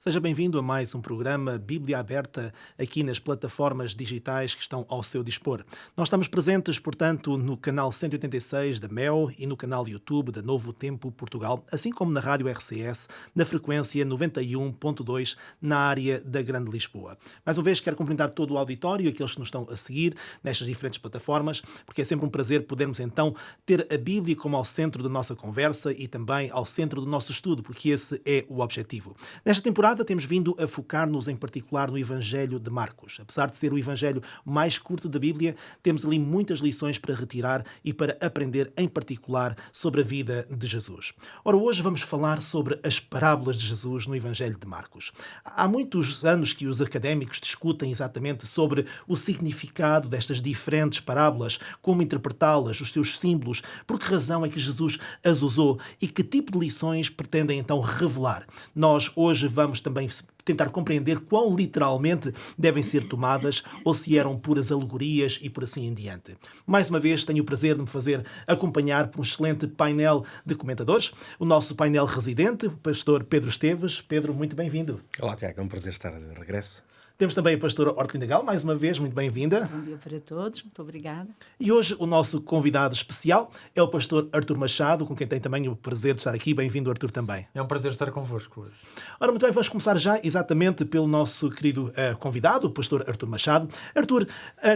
Seja bem-vindo a mais um programa Bíblia Aberta aqui nas plataformas digitais que estão ao seu dispor. Nós estamos presentes, portanto, no canal 186 da MEO e no canal YouTube da Novo Tempo Portugal, assim como na Rádio RCS, na frequência 91.2 na área da Grande Lisboa. Mais uma vez, quero cumprimentar todo o auditório e aqueles que nos estão a seguir nestas diferentes plataformas, porque é sempre um prazer podermos então ter a Bíblia como ao centro da nossa conversa e também ao centro do nosso estudo, porque esse é o objetivo. Nesta temporada temos vindo a focar-nos em particular no Evangelho de Marcos. Apesar de ser o Evangelho mais curto da Bíblia, temos ali muitas lições para retirar e para aprender em particular sobre a vida de Jesus. Ora, hoje vamos falar sobre as parábolas de Jesus no Evangelho de Marcos. Há muitos anos que os académicos discutem exatamente sobre o significado destas diferentes parábolas, como interpretá-las, os seus símbolos, por que razão é que Jesus as usou e que tipo de lições pretendem então revelar. Nós hoje vamos também tentar compreender quão literalmente devem ser tomadas ou se eram puras alegorias e por assim em diante. Mais uma vez, tenho o prazer de me fazer acompanhar por um excelente painel de comentadores. O nosso painel residente, o pastor Pedro Esteves. Pedro, muito bem-vindo. Olá, Tiago, é um prazer estar de regresso. Temos também a pastora Hortelinda Gal, mais uma vez, muito bem-vinda. Bom dia para todos, muito obrigada. E hoje o nosso convidado especial é o pastor Artur Machado, com quem tem também o prazer de estar aqui. Bem-vindo, Artur, também. É um prazer estar convosco hoje. Ora, muito bem, vamos começar já exatamente pelo nosso querido convidado, o pastor Artur Machado. Artur,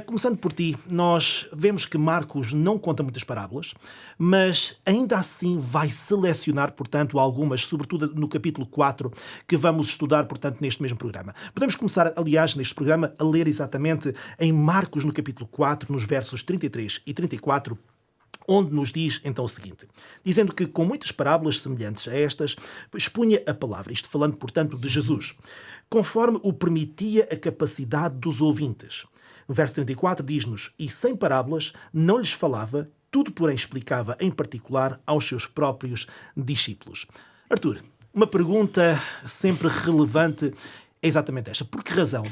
começando por ti, nós vemos que Marcos não conta muitas parábolas, mas ainda assim vai selecionar, portanto, algumas, sobretudo no capítulo 4, que vamos estudar, portanto, neste mesmo programa. Podemos começar, aliás, neste programa, a ler exatamente em Marcos, no capítulo 4, nos versos 33 e 34, onde nos diz então o seguinte, dizendo que com muitas parábolas semelhantes a estas, expunha a palavra, isto falando, portanto, de Jesus, conforme o permitia a capacidade dos ouvintes. No verso 34 diz-nos, e sem parábolas não lhes falava, tudo porém explicava em particular aos seus próprios discípulos. Artur, uma pergunta sempre relevante é exatamente esta. Por que razão?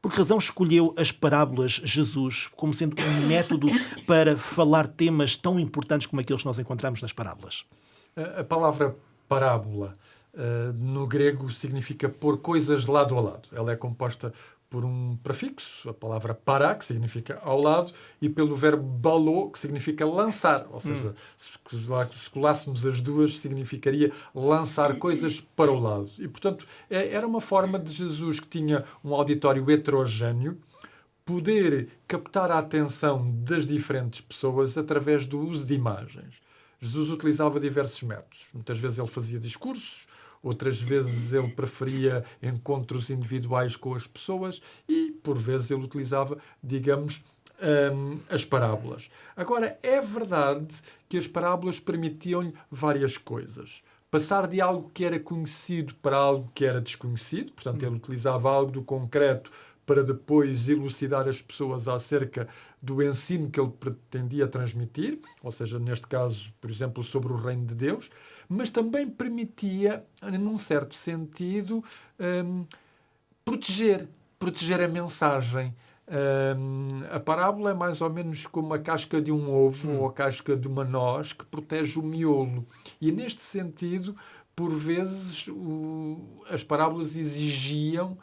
Por que razão escolheu as parábolas Jesus como sendo um método para falar temas tão importantes como aqueles que nós encontramos nas parábolas? A palavra parábola no grego significa pôr coisas lado a lado. Ela é composta por um prefixo, a palavra para, que significa ao lado, e pelo verbo balô, que significa lançar. Ou seja, se colássemos as duas, significaria lançar coisas para o lado. E, portanto, era uma forma de Jesus, que tinha um auditório heterogéneo, poder captar a atenção das diferentes pessoas através do uso de imagens. Jesus utilizava diversos métodos. Muitas vezes ele fazia discursos, outras vezes ele preferia encontros individuais com as pessoas e, por vezes, ele utilizava, digamos, as parábolas. Agora, é verdade que as parábolas permitiam-lhe várias coisas. Passar de algo que era conhecido para algo que era desconhecido, portanto, ele utilizava algo do concreto para depois elucidar as pessoas acerca do ensino que ele pretendia transmitir, ou seja, neste caso, por exemplo, sobre o reino de Deus, mas também permitia, num certo sentido, proteger a mensagem. A parábola é mais ou menos como a casca de um ovo ou a casca de uma noz que protege o miolo. E, neste sentido, por vezes, as parábolas exigiam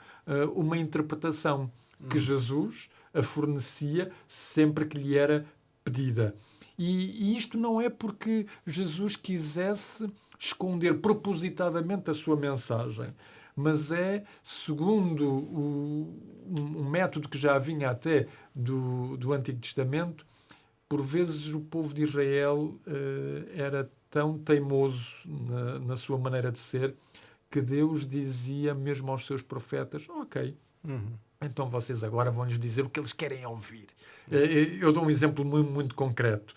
uma interpretação que Jesus a fornecia sempre que lhe era pedida. E isto não é porque Jesus quisesse esconder propositadamente a sua mensagem, mas é, segundo um método que já vinha até do Antigo Testamento, por vezes o povo de Israel era tão teimoso na sua maneira de ser, que Deus dizia mesmo aos seus profetas, ok, então vocês agora vão-lhes dizer o que eles querem ouvir. Eu dou um exemplo muito, muito concreto.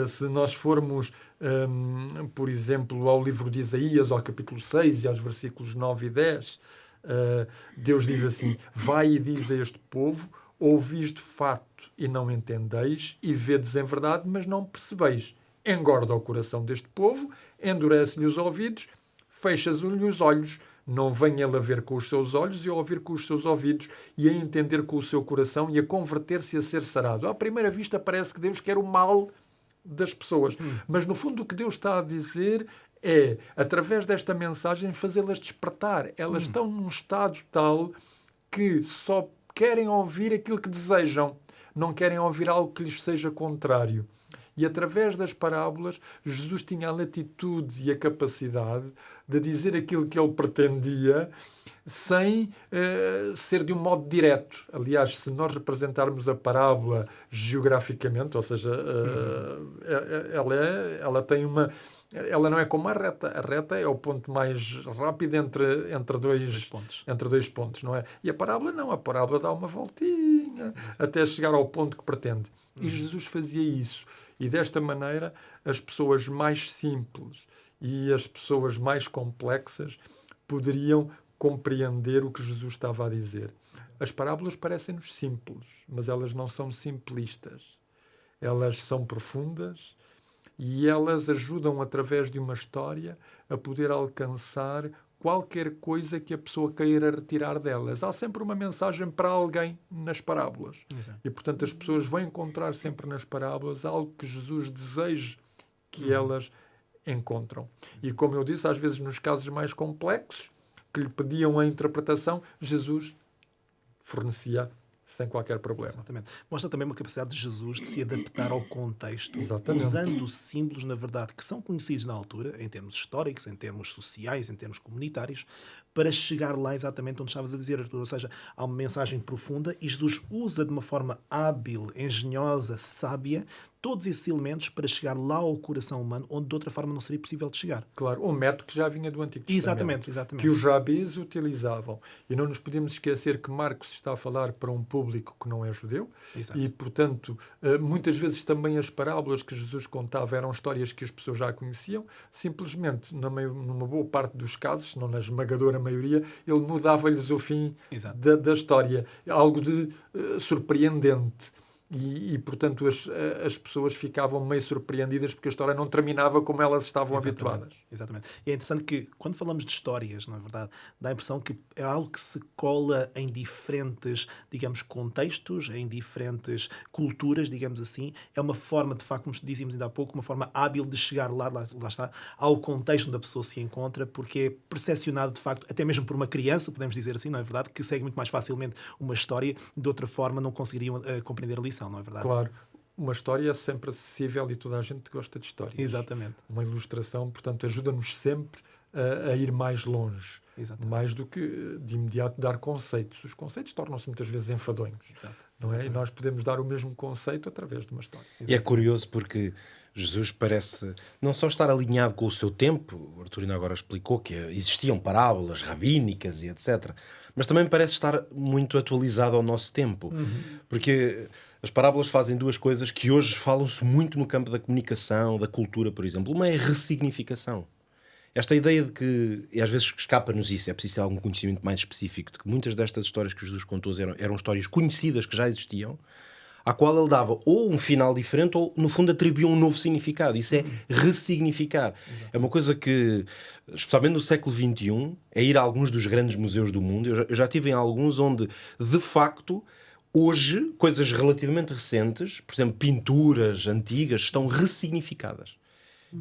Se nós formos, por exemplo, ao livro de Isaías, ao capítulo 6 e aos versículos 9 e 10, Deus diz assim, vai e diz a este povo, ouvis de fato e não entendeis, e vedes em verdade, mas não percebeis. Engorda o coração deste povo, endurece-lhe os ouvidos, fecha-lhe os olhos, não vem ele a ver com os seus olhos e a ouvir com os seus ouvidos e a entender com o seu coração e a converter-se e a ser sarado. À primeira vista parece que Deus quer o mal das pessoas. Mas, no fundo, o que Deus está a dizer é, através desta mensagem, fazê-las despertar. Elas estão num estado tal que só querem ouvir aquilo que desejam, não querem ouvir algo que lhes seja contrário. E através das parábolas, Jesus tinha a latitude e a capacidade de dizer aquilo que ele pretendia sem ser de um modo direto. Aliás, se nós representarmos a parábola geograficamente, ou seja, ela tem uma... Ela não é como a reta. A reta é o ponto mais rápido entre dois pontos, não é? E a parábola não. A parábola dá uma voltinha até chegar ao ponto que pretende. E Jesus fazia isso. E desta maneira, as pessoas mais simples e as pessoas mais complexas poderiam compreender o que Jesus estava a dizer. As parábolas parecem-nos simples, mas elas não são simplistas. Elas são profundas e elas ajudam, através de uma história, a poder alcançar qualquer coisa que a pessoa queira retirar delas. Há sempre uma mensagem para alguém nas parábolas. Exato. E, portanto, as pessoas vão encontrar sempre nas parábolas algo que Jesus deseja que elas encontram. E, como eu disse, às vezes nos casos mais complexos, que lhe pediam a interpretação, Jesus fornecia sem qualquer problema. Exatamente. Mostra também uma capacidade de Jesus de se adaptar ao contexto, Exatamente. usando símbolos, na verdade, que são conhecidos na altura, em termos históricos, em termos sociais, em termos comunitários, para chegar lá exatamente onde estavas a dizer, Artur. Ou seja, há uma mensagem profunda e Jesus usa de uma forma hábil, engenhosa, sábia, todos esses elementos para chegar lá ao coração humano, onde de outra forma não seria possível de chegar. Claro, um método que já vinha do Antigo Testamento. Exatamente. Que os rabis utilizavam. E não nos podemos esquecer que Marcos está a falar para um público que não é judeu. Exato. E, portanto, muitas vezes também as parábolas que Jesus contava eram histórias que as pessoas já conheciam. Simplesmente, numa boa parte dos casos, se não na esmagadora maioria, ele mudava-lhes o fim da história. Algo de surpreendente. E, portanto, as pessoas ficavam meio surpreendidas porque a história não terminava como elas estavam habituadas. Exatamente. E é interessante que, quando falamos de histórias, na verdade, dá a impressão que é algo que se cola em diferentes, digamos, contextos, em diferentes culturas, digamos assim. É uma forma, de facto, como dizíamos ainda há pouco, uma forma hábil de chegar lá está, ao contexto onde a pessoa se encontra, porque é percepcionado, de facto, até mesmo por uma criança, podemos dizer assim, não é verdade? Que segue muito mais facilmente uma história, de outra forma não conseguiriam compreender a lição. Não é verdade? Claro, uma história é sempre acessível e toda a gente gosta de histórias. Exatamente. Uma ilustração, portanto, ajuda-nos sempre a ir mais longe. Exatamente. Mais do que de imediato dar conceitos. Os conceitos tornam-se muitas vezes enfadonhos. Exato. Não é? E nós podemos dar o mesmo conceito através de uma história. E é curioso porque Jesus parece não só estar alinhado com o seu tempo, o Arturino agora explicou que existiam parábolas rabínicas e etc., mas também parece estar muito atualizado ao nosso tempo. Porque as parábolas fazem duas coisas que hoje falam-se muito no campo da comunicação, da cultura, por exemplo. Uma é a ressignificação. Esta ideia de que, e às vezes escapa-nos isso, é preciso ter algum conhecimento mais específico, de que muitas destas histórias que Jesus contou eram histórias conhecidas que já existiam, à qual ele dava ou um final diferente ou, no fundo, atribuía um novo significado. Isso é ressignificar. É uma coisa que, especialmente no século XXI, é ir a alguns dos grandes museus do mundo. Eu já estive em alguns onde, de facto, hoje, coisas relativamente recentes, por exemplo, pinturas antigas, estão ressignificadas.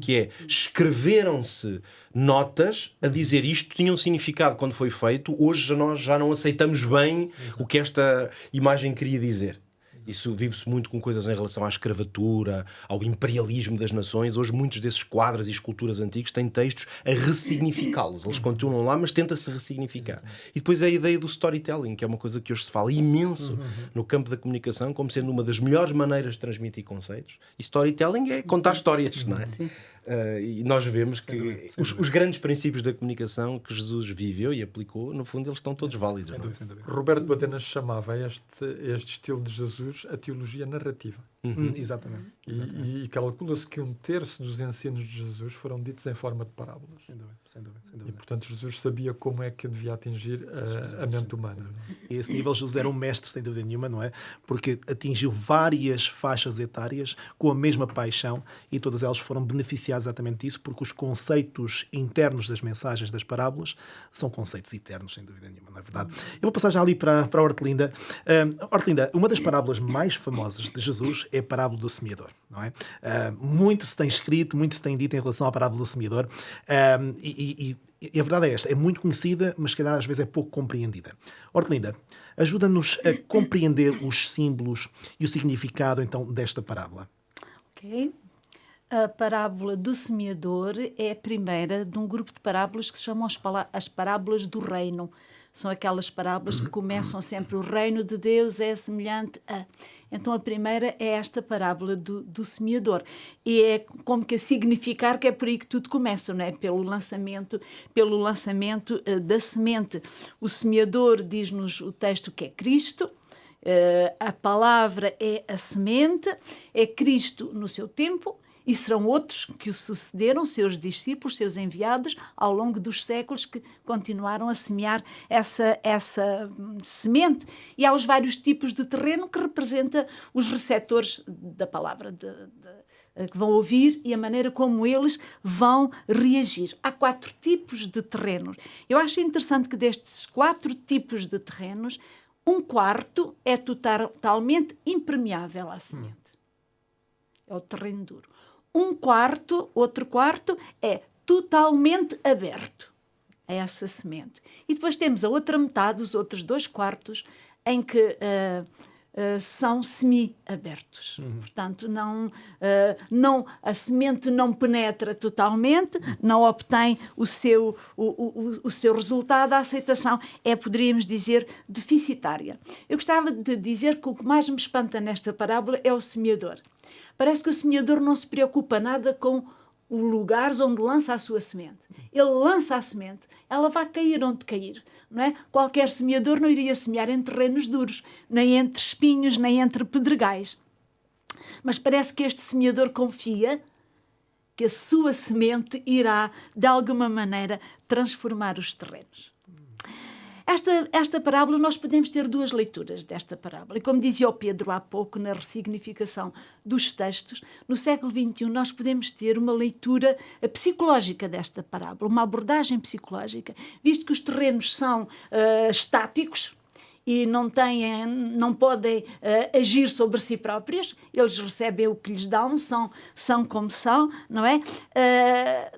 Que é, escreveram-se notas a dizer isto tinha um significado quando foi feito, hoje nós já não aceitamos bem o que esta imagem queria dizer. Isso vive-se muito com coisas em relação à escravatura, ao imperialismo das nações. Hoje muitos desses quadros e esculturas antigos têm textos a ressignificá-los. Eles continuam lá, mas tenta-se ressignificar. E depois é a ideia do storytelling, que é uma coisa que hoje se fala imenso no campo da comunicação, como sendo uma das melhores maneiras de transmitir conceitos. E storytelling é contar histórias, não é? Sim. E nós vemos que os grandes princípios da comunicação que Jesus viveu e aplicou, no fundo, eles estão todos válidos. Não é? Sem dúvida. Roberto Badenas chamava este estilo de Jesus a teologia narrativa. Exatamente. E calcula-se que 1/3 dos ensinos de Jesus foram ditos em forma de parábolas. Sem dúvida. E, portanto, Jesus sabia como é que devia atingir a mente humana. E a esse nível, Jesus era um mestre, sem dúvida nenhuma, não é? Porque atingiu várias faixas etárias com a mesma paixão e todas elas foram beneficiadas sublinhar exatamente isso, porque os conceitos internos das mensagens das parábolas são conceitos eternos, sem dúvida nenhuma, não é verdade? Eu vou passar já ali para a Hortelinda. Hortelinda, uma das parábolas mais famosas de Jesus é a parábola do semeador, não é? Muito se tem escrito, muito se tem dito em relação à parábola do semeador, e a verdade é esta, é muito conhecida, mas se calhar às vezes é pouco compreendida. Hortelinda, ajuda-nos a compreender os símbolos e o significado, então, desta parábola. Ok. A parábola do semeador é a primeira de um grupo de parábolas que se chamam as parábolas do reino. São aquelas parábolas que começam sempre: o reino de Deus é semelhante a... Então a primeira é esta parábola do semeador. E é como que a significar que é por aí que tudo começa, não é? Pelo lançamento da semente. O semeador, diz-nos o texto, que é Cristo. A palavra é a semente, é Cristo no seu tempo, e serão outros que o sucederam, seus discípulos, seus enviados, ao longo dos séculos, que continuaram a semear essa semente. E há os vários tipos de terreno que representa os receptores da palavra, que vão ouvir, e a maneira como eles vão reagir. Há 4 tipos de terrenos. Eu acho interessante que destes 4 tipos de terrenos, 1/4 é totalmente impermeável à semente. É o terreno duro. Outro quarto, é totalmente aberto a essa semente. E depois temos a outra metade, os outros 2/4, em que são semi-abertos. Portanto, a semente não penetra totalmente, não obtém o seu resultado, a aceitação é, poderíamos dizer, deficitária. Eu gostava de dizer que o que mais me espanta nesta parábola é o semeador. Parece que o semeador não se preocupa nada com os lugares onde lança a sua semente. Ele lança a semente, ela vai cair onde cair, não é? Qualquer semeador não iria semear em terrenos duros, nem entre espinhos, nem entre pedregais. Mas parece que este semeador confia que a sua semente irá, de alguma maneira, transformar os terrenos. Esta parábola, nós podemos ter 2 leituras desta parábola. E como dizia o Pedro há pouco, na ressignificação dos textos, no século XXI nós podemos ter uma leitura psicológica desta parábola, uma abordagem psicológica, visto que os terrenos são estáticos e não podem agir sobre si próprios, eles recebem o que lhes dão, são como são, não é?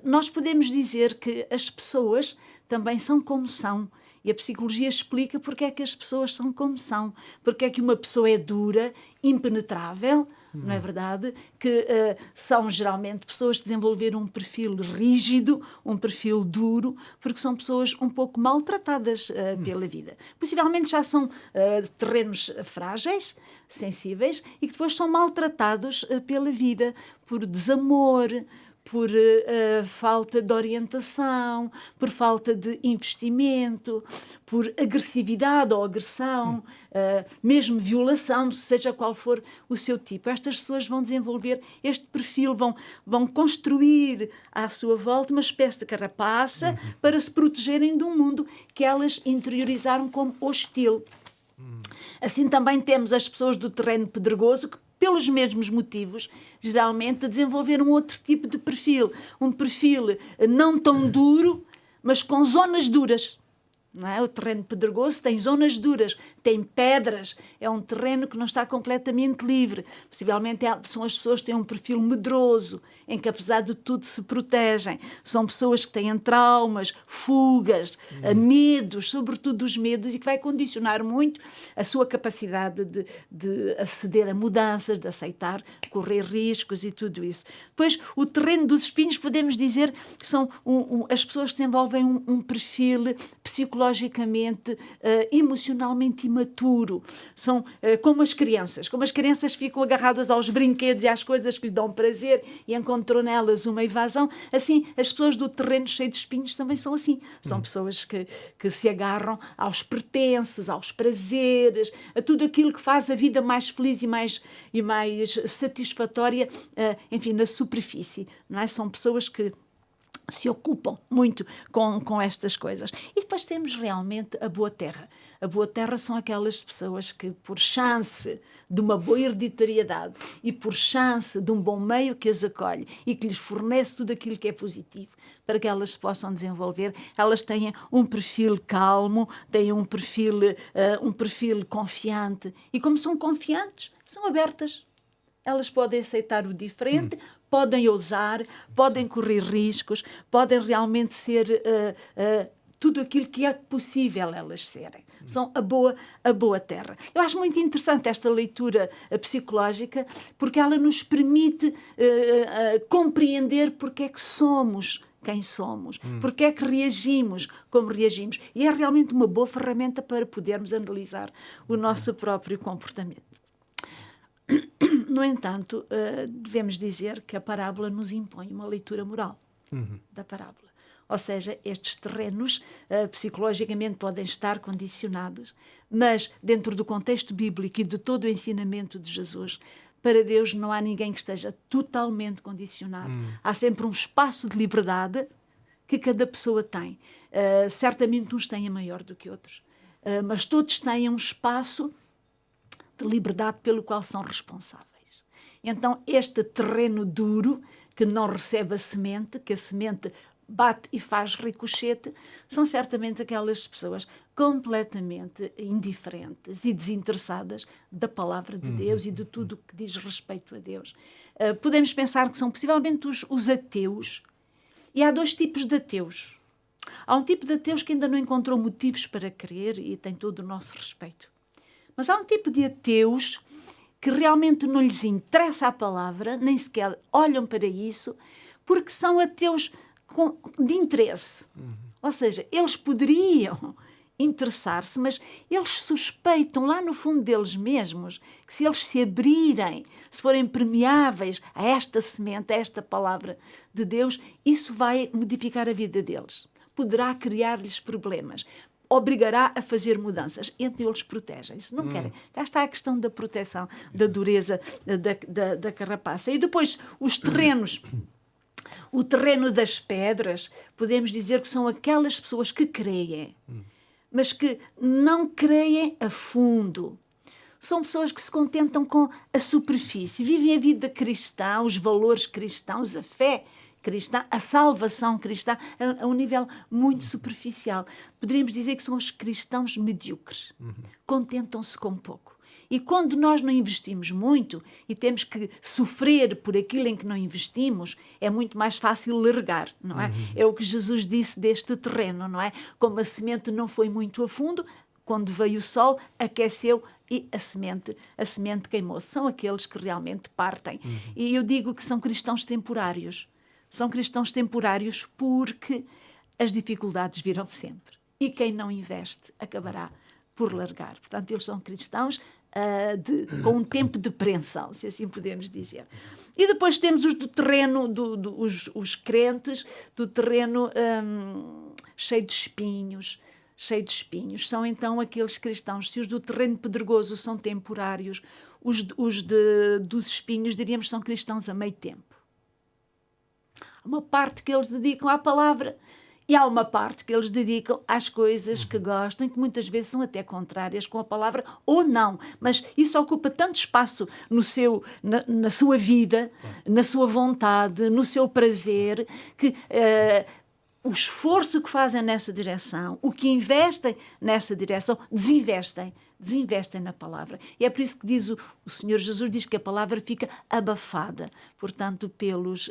Nós podemos dizer que as pessoas também são como são. E a psicologia explica porque é que as pessoas são como são. Porque é que uma pessoa é dura, impenetrável, não é verdade? Que são geralmente pessoas que desenvolveram um perfil rígido, um perfil duro, porque são pessoas um pouco maltratadas pela vida. Possivelmente já são terrenos frágeis, sensíveis, e que depois são maltratados pela vida por desamor, por falta de orientação, por falta de investimento, por agressividade ou agressão, mesmo violação, seja qual for o seu tipo. Estas pessoas vão desenvolver este perfil, vão construir à sua volta uma espécie de carapaça para se protegerem de um mundo que elas interiorizaram como hostil. Assim também temos as pessoas do terreno pedregoso que, pelos mesmos motivos, geralmente desenvolveram outro tipo de perfil. Um perfil não tão duro, mas com zonas duras. Não é? O terreno pedregoso tem zonas duras, tem pedras, é um terreno que não está completamente livre. Possivelmente são as pessoas que têm um perfil medroso, em que apesar de tudo se protegem. São pessoas que têm traumas, fugas, medos, sobretudo os medos, e que vai condicionar muito a sua capacidade de aceder a mudanças, de aceitar, correr riscos e tudo isso. Depois, o terreno dos espinhos, podemos dizer que são as pessoas que desenvolvem um perfil psicológicamente, emocionalmente imaturo. São como as crianças. Como as crianças ficam agarradas aos brinquedos e às coisas que lhe dão prazer e encontram nelas uma evasão, assim, as pessoas do terreno cheio de espinhos também são assim. São pessoas que se agarram aos pertences, aos prazeres, a tudo aquilo que faz a vida mais feliz e mais satisfatória, enfim, na superfície. Não é? São pessoas que se ocupam muito com estas coisas. E depois temos realmente a boa terra. A boa terra são aquelas pessoas que, por chance de uma boa hereditariedade e por chance de um bom meio que as acolhe e que lhes fornece tudo aquilo que é positivo para que elas se possam desenvolver, elas têm um perfil calmo, têm um perfil confiante. E como são confiantes, são abertas. Elas podem aceitar o diferente, podem ousar, podem correr riscos, podem realmente ser tudo aquilo que é possível elas serem. São a boa terra. Eu acho muito interessante esta leitura psicológica, porque ela nos permite compreender porque é que somos quem somos, porque é que reagimos como reagimos. E é realmente uma boa ferramenta para podermos analisar o nosso próprio comportamento. No entanto, devemos dizer que a parábola nos impõe uma leitura moral da parábola. Ou seja, estes terrenos psicologicamente podem estar condicionados, mas dentro do contexto bíblico e de todo o ensinamento de Jesus, para Deus não há ninguém que esteja totalmente condicionado. Há sempre um espaço de liberdade que cada pessoa tem. Certamente uns têm maior do que outros, mas todos têm um espaço de liberdade pelo qual são responsáveis. Então, este terreno duro, que não recebe a semente, que a semente bate e faz ricochete, são certamente aquelas pessoas completamente indiferentes e desinteressadas da palavra de Deus e de tudo o que diz respeito a Deus. Podemos pensar que são possivelmente os ateus. E há dois tipos de ateus. Há um tipo de ateus que ainda não encontrou motivos para crer e tem todo o nosso respeito. Mas há um tipo de ateus que realmente não lhes interessa a palavra, nem sequer olham para isso, porque são ateus de interesse. Ou seja, eles poderiam interessar-se, mas eles suspeitam lá no fundo deles mesmos que se eles se abrirem, se forem permeáveis a esta semente, a esta palavra de Deus, isso vai modificar a vida deles. Poderá criar-lhes problemas. Obrigará a fazer mudanças. Então eles protegem-se. Não querem. Cá está a questão da proteção, da dureza da carapaça. E depois os terrenos. O terreno das pedras, podemos dizer que são aquelas pessoas que creem, mas que não creem a fundo. São pessoas que se contentam com a superfície, vivem a vida cristã, os valores cristãos, a fé cristã, a salvação cristã, a um nível muito superficial. Poderíamos dizer que são os cristãos medíocres. Contentam-se com pouco. E quando nós não investimos muito e temos que sofrer por aquilo em que não investimos, é muito mais fácil largar, não é? É o que Jesus disse deste terreno, não é? Como a semente não foi muito a fundo, quando veio o sol, aqueceu e a semente queimou-se. São aqueles que realmente partem. E eu digo que são cristãos temporários. São cristãos temporários porque as dificuldades virão sempre. E quem não investe acabará por largar. Portanto, eles são cristãos com um tempo de preensão, se assim podemos dizer. E depois temos os do terreno, os crentes, do terreno cheio de espinhos. São então aqueles cristãos. Se os do terreno pedregoso são temporários, os dos espinhos, diríamos, são cristãos a meio tempo. Há uma parte que eles dedicam à palavra e há uma parte que eles dedicam às coisas que gostam, que muitas vezes são até contrárias com a palavra, ou não. Mas isso ocupa tanto espaço na sua vida, na sua vontade, no seu prazer, que o esforço que fazem nessa direção, o que investem nessa direção, desinvestem na palavra. E é por isso que diz o Senhor Jesus, diz que a palavra fica abafada, portanto, pelos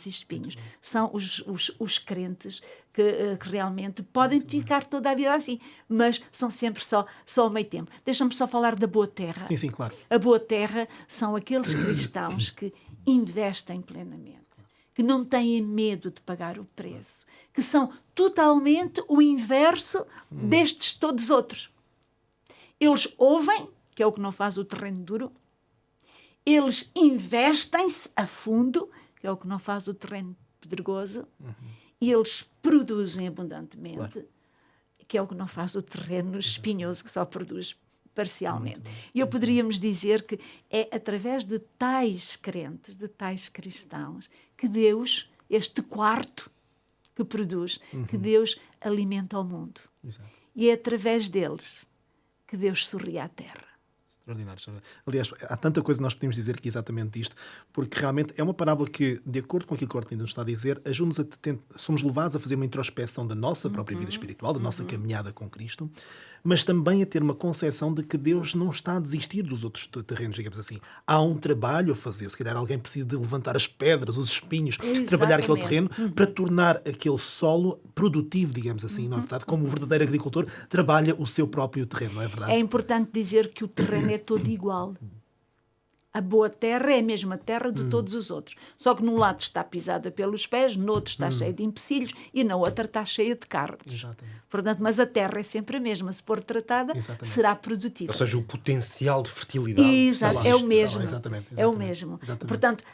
espinhos. São os crentes que realmente podem ficar toda a vida assim, mas são sempre só ao meio tempo. Deixa-me só falar da boa terra. Sim, claro. A boa terra são aqueles cristãos que investem plenamente, que não têm medo de pagar o preço, que são totalmente o inverso destes todos outros. Eles ouvem, que é o que não faz o terreno duro, eles investem-se a fundo, que é o que não faz o terreno pedregoso, e eles produzem abundantemente, que é o que não faz o terreno espinhoso, que só produz parcialmente. E eu poderíamos dizer que é através de tais crentes, de tais cristãos, que Deus, este quarto que produz, que Deus alimenta o mundo. Exato. E é através deles que Deus sorri à terra. Extraordinário, extraordinário. Aliás, há tanta coisa que nós podemos dizer aqui exatamente isto, porque realmente é uma parábola que, de acordo com aquilo que a Hortlinda nos está a dizer, ajuda-nos somos levados a fazer uma introspeção da nossa própria vida espiritual, da nossa caminhada com Cristo, mas também a ter uma concepção de que Deus não está a desistir dos outros terrenos, digamos assim. Há um trabalho a fazer. Se calhar alguém precisa de levantar as pedras, os espinhos, trabalhar aquele terreno para tornar aquele solo produtivo, digamos assim, não é verdade? Como o verdadeiro agricultor trabalha o seu próprio terreno, não é verdade? É importante dizer que o terreno é todo igual. A boa terra é a mesma terra de todos os outros. Só que num lado está pisada pelos pés, no outro está cheia de empecilhos e na outra está cheia de cardos. Exatamente. Portanto, mas a terra é sempre a mesma. Se for tratada, Exatamente. será produtiva. Ou seja, o potencial de fertilidade. Exato, é o mesmo. Exatamente, É o exatamente, mesmo. exatamente. Portanto,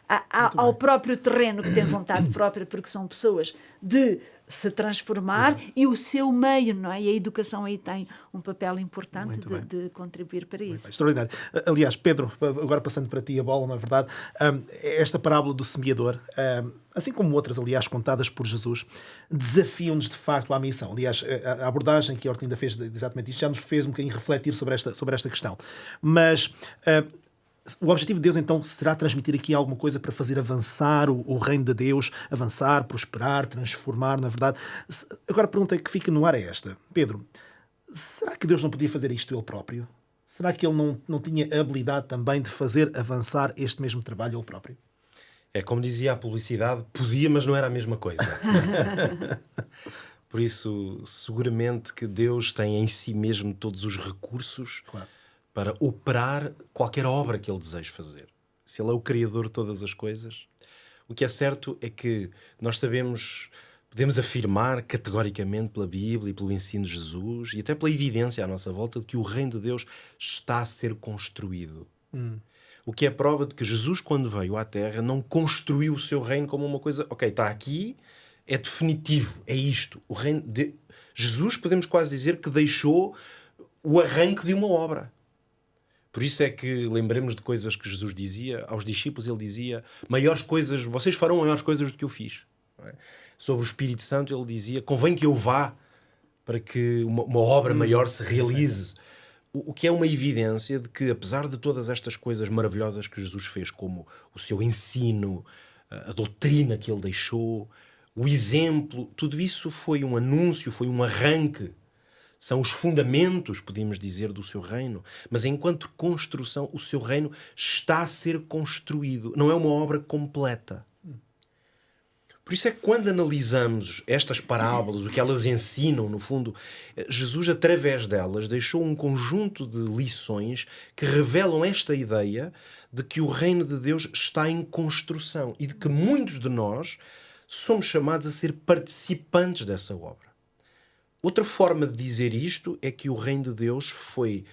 ao próprio terreno que tem vontade própria, porque são pessoas de se transformar e o seu meio, não é? E a educação aí tem um papel importante de contribuir para isso. Extraordinário. Aliás, Pedro, agora passando para ti a bola, não é verdade? Esta parábola do semeador, assim como outras, aliás, contadas por Jesus, desafiam-nos de facto à missão. Aliás, a abordagem que a Hortlinda fez exatamente isto já nos fez um bocadinho refletir sobre esta questão. Mas o objetivo de Deus, então, será transmitir aqui alguma coisa para fazer avançar o reino de Deus, avançar, prosperar, transformar, na verdade. Agora a pergunta que fica no ar é esta. Pedro, será que Deus não podia fazer isto ele próprio? Será que ele não tinha a habilidade também de fazer avançar este mesmo trabalho ele próprio? É como dizia a publicidade, podia, mas não era a mesma coisa. Por isso, seguramente que Deus tem em si mesmo todos os recursos para operar qualquer obra que ele deseje fazer. Se ele é o criador de todas as coisas, o que é certo é que nós podemos afirmar categoricamente pela Bíblia e pelo ensino de Jesus e até pela evidência à nossa volta de que o reino de Deus está a ser construído. O que é prova de que Jesus, quando veio à Terra, não construiu o seu reino como uma coisa, ok, está aqui, é definitivo, é isto. O reino de Jesus, podemos quase dizer que deixou o arranque de uma obra. Por isso é que lembremos de coisas que Jesus dizia aos discípulos. Ele dizia, vocês farão maiores coisas do que eu fiz. Não é? Sobre o Espírito Santo ele dizia, convém que eu vá para que uma obra maior se realize. O que é uma evidência de que, apesar de todas estas coisas maravilhosas que Jesus fez, como o seu ensino, a doutrina que ele deixou, o exemplo, tudo isso foi um anúncio, foi um arranque. São os fundamentos, podemos dizer, do seu reino. Mas enquanto construção, o seu reino está a ser construído. Não é uma obra completa. Por isso é que quando analisamos estas parábolas, o que elas ensinam, no fundo, Jesus, através delas, deixou um conjunto de lições que revelam esta ideia de que o reino de Deus está em construção e de que muitos de nós somos chamados a ser participantes dessa obra. Outra forma de dizer isto é que o reino de Deus foi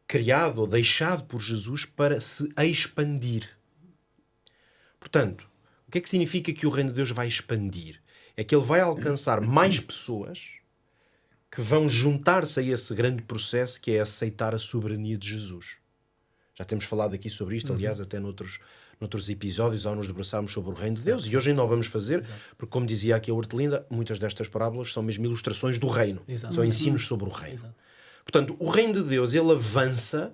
criado ou deixado por Jesus para se expandir. Portanto, o que é que significa que o reino de Deus vai expandir? É que ele vai alcançar mais pessoas que vão juntar-se a esse grande processo que é aceitar a soberania de Jesus. Já temos falado aqui sobre isto, aliás, até noutros episódios, ao nos debruçarmos sobre o reino de Deus, e hoje ainda o vamos fazer, porque, como dizia aqui a Hortelinda, muitas destas parábolas são mesmo ilustrações do reino, são ensinos sobre o reino. Portanto, o reino de Deus, ele avança,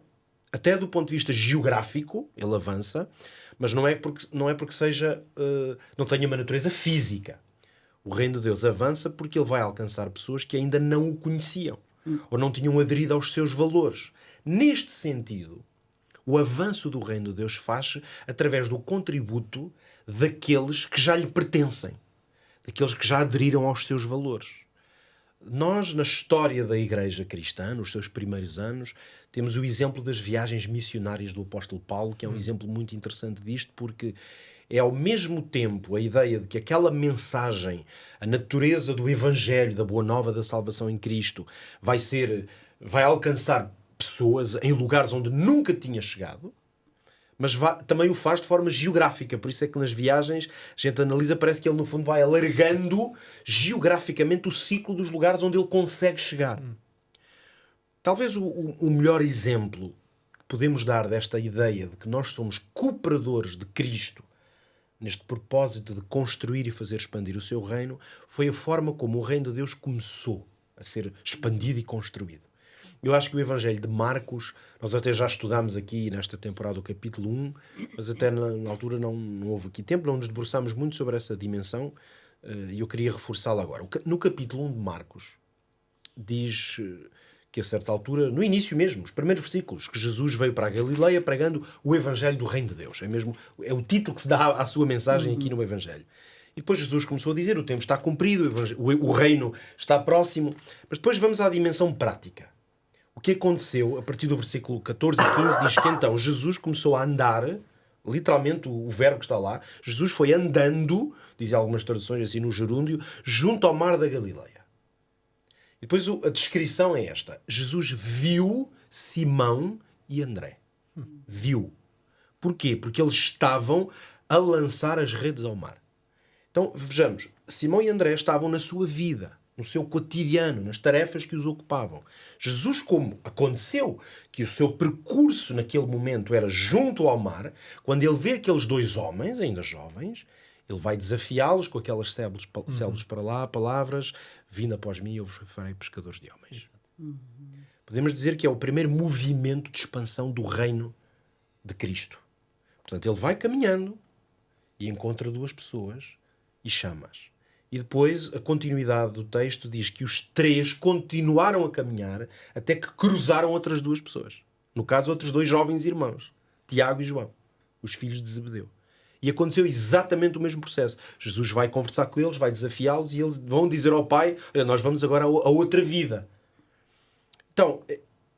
até do ponto de vista geográfico, ele avança, mas não é porque seja, não tenha uma natureza física. O reino de Deus avança porque ele vai alcançar pessoas que ainda não o conheciam, ou não tinham aderido aos seus valores. Neste sentido, o avanço do reino de Deus faz-se através do contributo daqueles que já lhe pertencem, daqueles que já aderiram aos seus valores. Nós, na história da Igreja cristã, nos seus primeiros anos, temos o exemplo das viagens missionárias do apóstolo Paulo, que é um exemplo muito interessante disto, porque é ao mesmo tempo a ideia de que aquela mensagem, a natureza do Evangelho, da Boa Nova da salvação em Cristo, vai alcançar pessoas em lugares onde nunca tinha chegado, mas também o faz de forma geográfica. Por isso é que nas viagens a gente analisa, parece que ele no fundo vai alargando geograficamente o ciclo dos lugares onde ele consegue chegar. Talvez o melhor exemplo que podemos dar desta ideia de que nós somos cooperadores de Cristo neste propósito de construir e fazer expandir o seu reino, foi a forma como o reino de Deus começou a ser expandido e construído. Eu acho que o Evangelho de Marcos, nós até já estudámos aqui nesta temporada o capítulo 1, mas até na altura não houve aqui tempo, não nos debruçámos muito sobre essa dimensão, e eu queria reforçá-la agora. No capítulo 1 de Marcos, diz que a certa altura, no início mesmo, os primeiros versículos, que Jesus veio para a Galileia pregando o Evangelho do Reino de Deus. É o título que se dá à sua mensagem aqui no Evangelho. E depois Jesus começou a dizer, o tempo está cumprido, o reino está próximo. Mas depois vamos à dimensão prática. O que aconteceu, a partir do versículo 14 e 15, diz que então Jesus começou a andar, literalmente o verbo que está lá, Jesus foi andando, dizem algumas traduções assim no gerúndio, junto ao mar da Galileia. E depois a descrição é esta. Jesus viu Simão e André. Viu. Porquê? Porque eles estavam a lançar as redes ao mar. Então, vejamos, Simão e André estavam na sua vida, no seu cotidiano, nas tarefas que os ocupavam. Jesus, como aconteceu que o seu percurso naquele momento era junto ao mar, quando ele vê aqueles dois homens, ainda jovens, ele vai desafiá-los com aquelas células para lá, palavras, vindo após mim, eu vos farei pescadores de homens. Podemos dizer que é o primeiro movimento de expansão do reino de Cristo. Portanto, ele vai caminhando e encontra duas pessoas e chama-as. E depois, a continuidade do texto diz que os três continuaram a caminhar até que cruzaram outras duas pessoas. No caso, outros dois jovens irmãos, Tiago e João, os filhos de Zebedeu. E aconteceu exatamente o mesmo processo. Jesus vai conversar com eles, vai desafiá-los e eles vão dizer ao Pai, olha, nós vamos agora a outra vida. Então,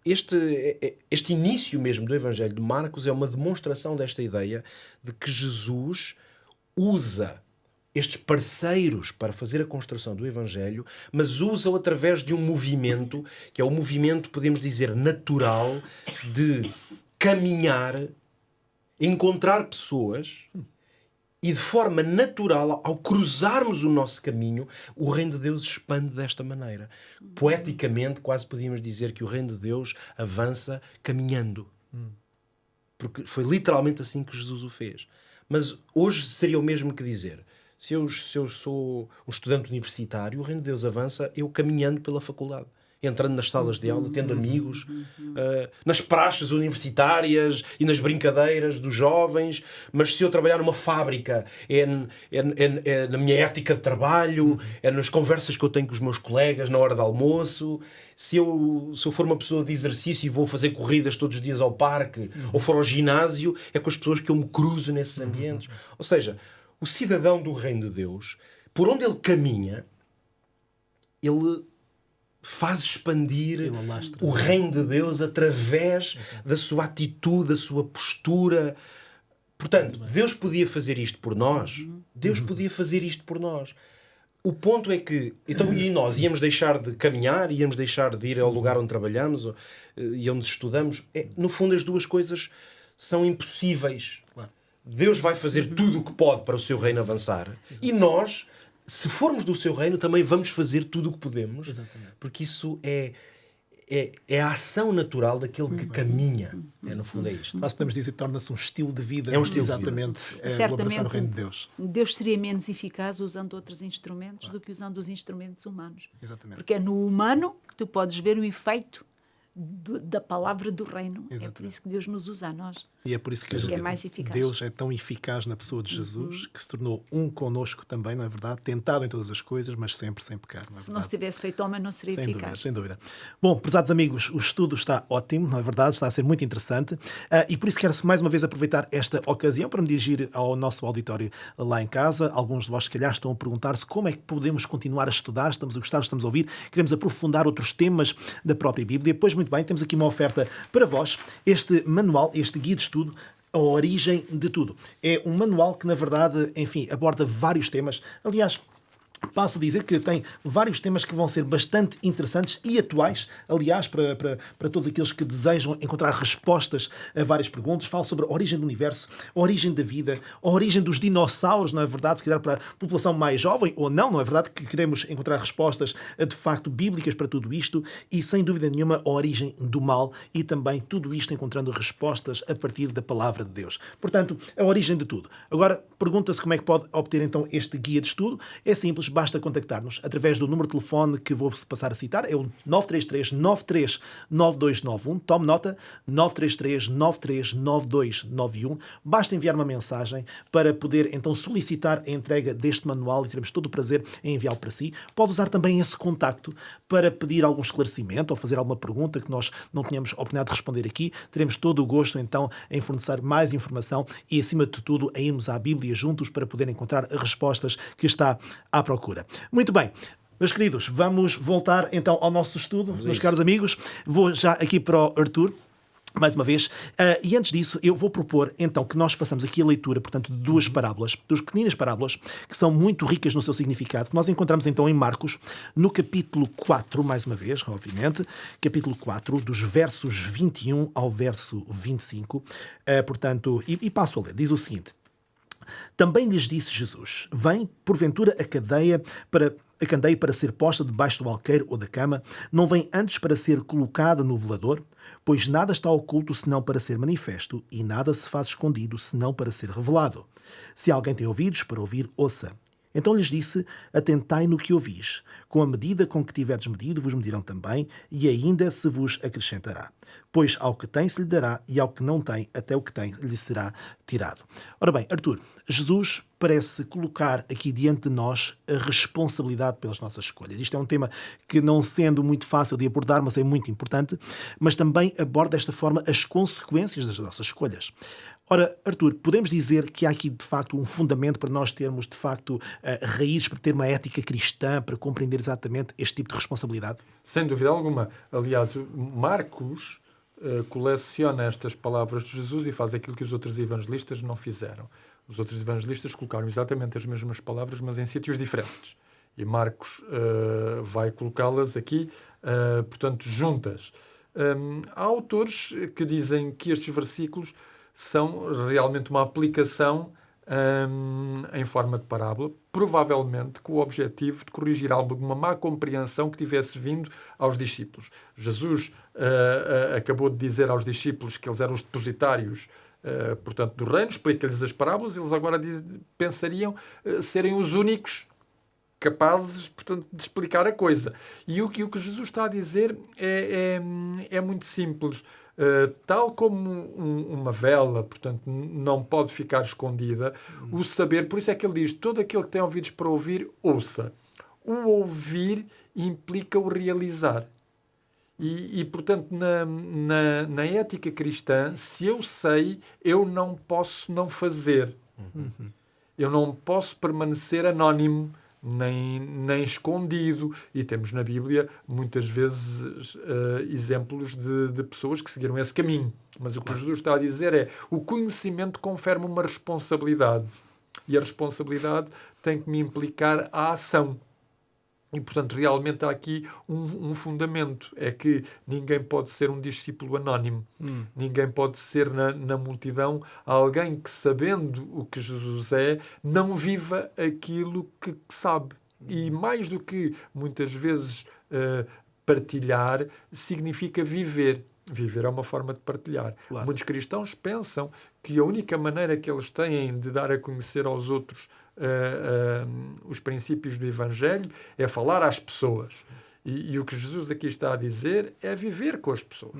este início mesmo do Evangelho de Marcos é uma demonstração desta ideia de que Jesus usa estes parceiros para fazer a construção do Evangelho, mas usa-o através de um movimento, que é o movimento, podemos dizer, natural, de caminhar, encontrar pessoas, e de forma natural, ao cruzarmos o nosso caminho, o reino de Deus expande desta maneira. Poeticamente, quase podíamos dizer que o reino de Deus avança caminhando. Porque foi literalmente assim que Jesus o fez. Mas hoje seria o mesmo que dizer... Se eu sou um estudante universitário, o reino de Deus avança eu caminhando pela faculdade, entrando nas salas de aula, tendo amigos, nas praxes universitárias e nas brincadeiras dos jovens. Mas se eu trabalhar numa fábrica, é na minha ética de trabalho, é nas conversas que eu tenho com os meus colegas na hora de almoço. Se eu for uma pessoa de exercício e vou fazer corridas todos os dias ao parque, ou for ao ginásio, é com as pessoas que eu me cruzo nesses ambientes. Ou seja, o cidadão do reino de Deus, por onde ele caminha, ele faz expandir o reino de Deus através da sua atitude, da sua postura. Portanto, Deus podia fazer isto por nós. Deus podia fazer isto por nós. O ponto é que, então, e nós íamos deixar de caminhar, íamos deixar de ir ao lugar onde trabalhamos e onde estudamos. No fundo, as duas coisas são impossíveis. Deus vai fazer tudo o que pode para o seu reino avançar. E nós, se formos do seu reino, também vamos fazer tudo o que podemos. Exatamente. Porque isso é a ação natural daquele que caminha. No fundo é isto. Nós podemos dizer que torna-se um estilo de vida. É um estilo exatamente, de vida. É o abraçar o reino de Deus. Deus seria menos eficaz usando outros instrumentos do que usando os instrumentos humanos. Exatamente. Porque é no humano que tu podes ver o efeito da palavra do reino. Exatamente. É por isso que Deus nos usa a nós. E é por isso que é mais eficaz. Deus é tão eficaz na pessoa de Jesus, que se tornou um connosco também, não é verdade? Tentado em todas as coisas, mas sempre sem pecar, não é verdade? Se não se tivesse feito homem, não seria eficaz. Sem dúvida. Bom, prezados amigos, o estudo está ótimo, não é verdade? Está a ser muito interessante. E por isso quero mais uma vez aproveitar esta ocasião para me dirigir ao nosso auditório lá em casa. Alguns de vós, se calhar, estão a perguntar-se como é que podemos continuar a estudar. Estamos a gostar, estamos a ouvir. Queremos aprofundar outros temas da própria Bíblia. Pois, muito bem, temos aqui uma oferta para vós. Este manual, este guia de estudo, A Origem de Tudo. É um manual que, na verdade, enfim, aborda vários temas. Aliás, Passo a dizer que tem vários temas que vão ser bastante interessantes e atuais, aliás, para todos aqueles que desejam encontrar respostas a várias perguntas. Falo sobre a origem do universo, a origem da vida, a origem dos dinossauros, não é verdade? Se calhar para a população mais jovem ou não, não é verdade? Que queremos encontrar respostas de facto bíblicas para tudo isto e, sem dúvida nenhuma, a origem do mal e também tudo isto encontrando respostas a partir da palavra de Deus. Portanto, a origem de tudo. Agora, pergunta-se como é que pode obter então este guia de estudo. É simples, basta contactar-nos através do número de telefone que vou passar a citar, é o 933-93-9291. Tome nota, 933-93-9291. Basta enviar uma mensagem para poder então solicitar a entrega deste manual e teremos todo o prazer em enviá-lo para si. Pode usar também esse contacto para pedir algum esclarecimento ou fazer alguma pergunta que nós não tenhamos a oportunidade de responder aqui. Teremos todo o gosto então em fornecer mais informação e, acima de tudo, em irmos à Bíblia juntos para poder encontrar as respostas que está à procura. Muito bem. Meus queridos, vamos voltar então ao nosso estudo, meus caros amigos. Vou já aqui para o Arthur, mais uma vez. E antes disso, eu vou propor então que nós façamos aqui a leitura, portanto, de duas parábolas, duas pequeninas parábolas, que são muito ricas no seu significado, que nós encontramos então em Marcos, no capítulo 4, mais uma vez, obviamente, capítulo 4, dos versos 21 ao verso 25. Portanto, e passo a ler, diz o seguinte: Também lhes disse Jesus: Vem, porventura, a candeia para ser posta debaixo do alqueire ou da cama, não vem antes para ser colocada no velador? Pois nada está oculto senão para ser manifesto, e nada se faz escondido senão para ser revelado. Se alguém tem ouvidos para ouvir, ouça. Então lhes disse: Atentai no que ouvis. Com a medida com que tiverdes medido, vos medirão também, e ainda se vos acrescentará. Pois ao que tem se lhe dará, e ao que não tem, até o que tem lhe será tirado. Ora bem, Arthur, Jesus parece colocar aqui diante de nós a responsabilidade pelas nossas escolhas. Isto é um tema que, não sendo muito fácil de abordar, mas é muito importante, mas também aborda desta forma as consequências das nossas escolhas. Ora, Arthur, podemos dizer que há aqui, de facto, um fundamento para nós termos, de facto, raízes para ter uma ética cristã, para compreender exatamente este tipo de responsabilidade? Sem dúvida alguma. Aliás, Marcos coleciona estas palavras de Jesus e faz aquilo que os outros evangelistas não fizeram. Os outros evangelistas colocaram exatamente as mesmas palavras, mas em sítios diferentes. E Marcos vai colocá-las aqui, portanto, juntas. Há autores que dizem que estes versículos são realmente uma aplicação em forma de parábola, provavelmente com o objetivo de corrigir alguma má compreensão que tivesse vindo aos discípulos. Jesus acabou de dizer aos discípulos que eles eram os depositários, portanto, do reino, explica-lhes as parábolas, eles agora pensariam serem os únicos capazes, portanto, de explicar a coisa. E o que Jesus está a dizer é muito simples. Tal como uma vela, portanto, não pode ficar escondida, o saber, por isso é que ele diz: todo aquele que tem ouvidos para ouvir, ouça. O ouvir implica o realizar. E portanto, na ética cristã, se eu sei, eu não posso não fazer. Eu não posso permanecer anónimo, nem escondido. E temos na Bíblia muitas vezes exemplos de pessoas que seguiram esse caminho. Mas o que Jesus está a dizer é: o conhecimento confere-me uma responsabilidade, e a responsabilidade tem que me implicar a ação. E, portanto, realmente há aqui um fundamento. É que ninguém pode ser um discípulo anónimo. Ninguém pode ser na multidão alguém que, sabendo o que Jesus é, não viva aquilo que sabe. E mais do que, muitas vezes, partilhar, significa viver. Viver é uma forma de partilhar. Claro. Muitos cristãos pensam que a única maneira que eles têm de dar a conhecer aos outros os princípios do Evangelho é falar às pessoas. E o que Jesus aqui está a dizer é viver com as pessoas.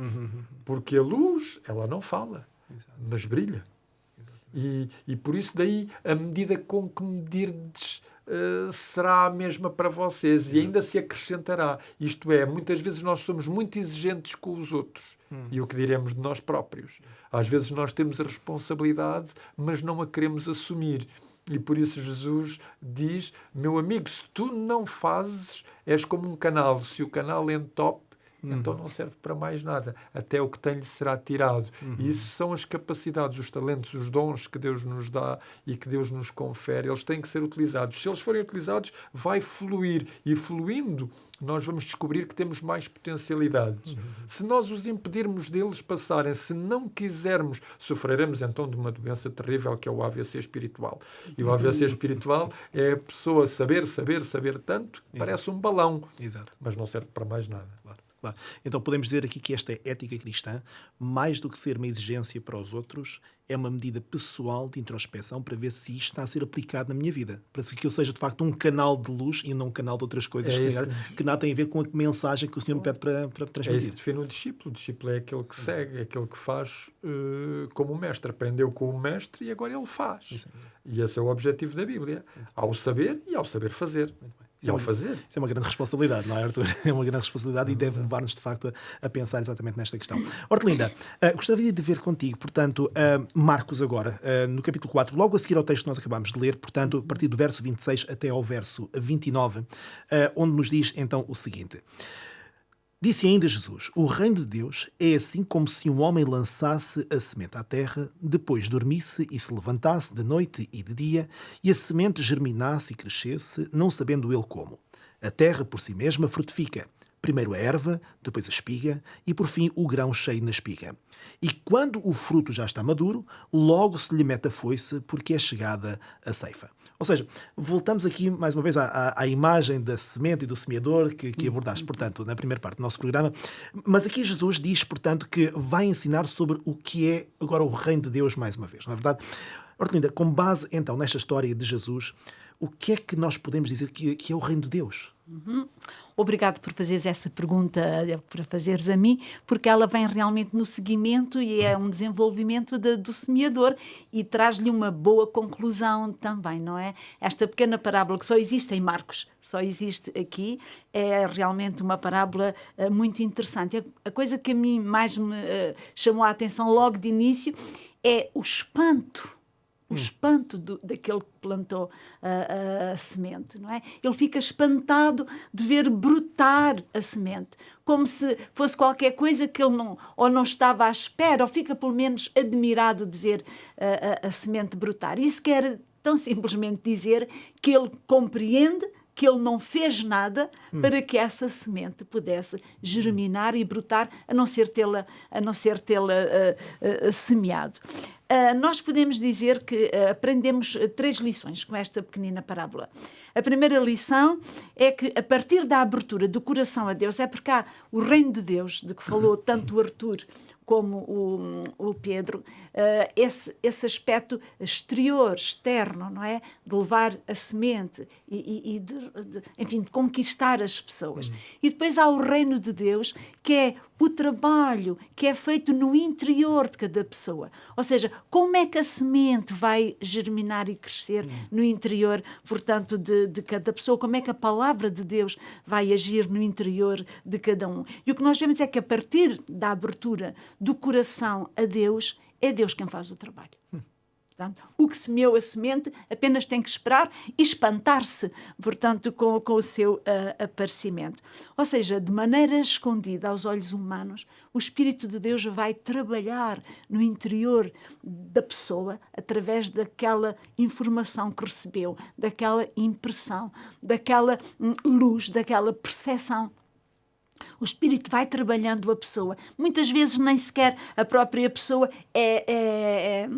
Porque a luz, ela não fala, mas brilha. E por isso daí a medida com que medirdes será a mesma para vocês, e ainda se acrescentará. Isto é, muitas vezes nós somos muito exigentes com os outros, e o que diremos de nós próprios. Às vezes nós temos a responsabilidade, mas não a queremos assumir. E por isso Jesus diz: meu amigo, se tu não fazes, és como um canal. Se o canal entope, então não serve para mais nada. Até o que tem lhe será tirado. E isso são as capacidades, os talentos, os dons que Deus nos dá e que Deus nos confere. Eles têm que ser utilizados. Se eles forem utilizados, vai fluir. E fluindo, nós vamos descobrir que temos mais potencialidades. Se nós os impedirmos deles passarem, se não quisermos, sofreremos então de uma doença terrível que é o AVC espiritual. E o AVC espiritual é a pessoa saber tanto, que parece um balão, Exato. mas não serve para mais nada. Claro. Então podemos dizer aqui que esta ética cristã, mais do que ser uma exigência para os outros, é uma medida pessoal de introspeção para ver se isto está a ser aplicado na minha vida. Para que eu seja, de facto, um canal de luz e não um canal de outras coisas que nada tem a ver com a mensagem que o Senhor me pede para transmitir. É isso que define o discípulo. O discípulo é aquele que segue, é aquele que faz como o mestre. Aprendeu com o mestre e agora ele faz. E esse é o objetivo da Bíblia. Ao saber e ao saber fazer. E ao fazer. Isso é uma grande responsabilidade, não é, Arthur? É uma grande responsabilidade e deve levar-nos, de facto, a pensar exatamente nesta questão. Hortelinda, gostaria de ver contigo, portanto, Marcos agora, no capítulo 4, logo a seguir ao texto que nós acabámos de ler, portanto, a partir do verso 26 até ao verso 29, onde nos diz, então, o seguinte... Disse ainda Jesus, o reino de Deus é assim como se um homem lançasse a semente à terra, depois dormisse e se levantasse de noite e de dia, e a semente germinasse e crescesse, não sabendo ele como. A terra por si mesma frutifica. Primeiro a erva, depois a espiga e, por fim, o grão cheio na espiga. E quando o fruto já está maduro, logo se lhe mete a foice, porque é chegada a ceifa. Ou seja, voltamos aqui, mais uma vez, à imagem da semente e do semeador que abordaste, portanto, na primeira parte do nosso programa. Mas aqui Jesus diz, portanto, que vai ensinar sobre o que é agora o reino de Deus, mais uma vez. Não é verdade? Hortelinda, com base, então, nesta história de Jesus, o que é que nós podemos dizer que é o reino de Deus? Obrigado por fazeres essa pergunta, por fazeres a mim, porque ela vem realmente no seguimento e é um desenvolvimento do semeador e traz-lhe uma boa conclusão também, não é? Esta pequena parábola que só existe em Marcos, só existe aqui, é realmente uma parábola muito interessante. A coisa que a mim mais me chamou a atenção logo de início é o espanto daquele que plantou a semente, não é? Ele fica espantado de ver brotar a semente, como se fosse qualquer coisa que ele não estava à espera, ou fica pelo menos admirado de ver a semente brotar. Isso quer tão simplesmente dizer que ele compreende que ele não fez nada para que essa semente pudesse germinar e brotar, a não ser tê-la semeado. Nós podemos dizer que aprendemos 3 lições com esta pequenina parábola. A primeira lição é que, a partir da abertura do coração a Deus, é porque há o reino de Deus, de que falou tanto o Arthur como o Pedro, esse aspecto exterior, externo, não é? De levar a semente e enfim, de conquistar as pessoas. E depois há o reino de Deus, que é o trabalho que é feito no interior de cada pessoa. Ou seja, como é que a semente vai germinar e crescer no interior, portanto, de cada pessoa? Como é que a palavra de Deus vai agir no interior de cada um? E o que nós vemos é que, a partir da abertura do coração a Deus, é Deus quem faz o trabalho. Portanto, o que semeou a semente apenas tem que esperar e espantar-se, portanto, com o seu aparecimento. Ou seja, de maneira escondida aos olhos humanos, o Espírito de Deus vai trabalhar no interior da pessoa através daquela informação que recebeu, daquela impressão, daquela luz, daquela percepção. O Espírito vai trabalhando a pessoa. Muitas vezes nem sequer a própria pessoa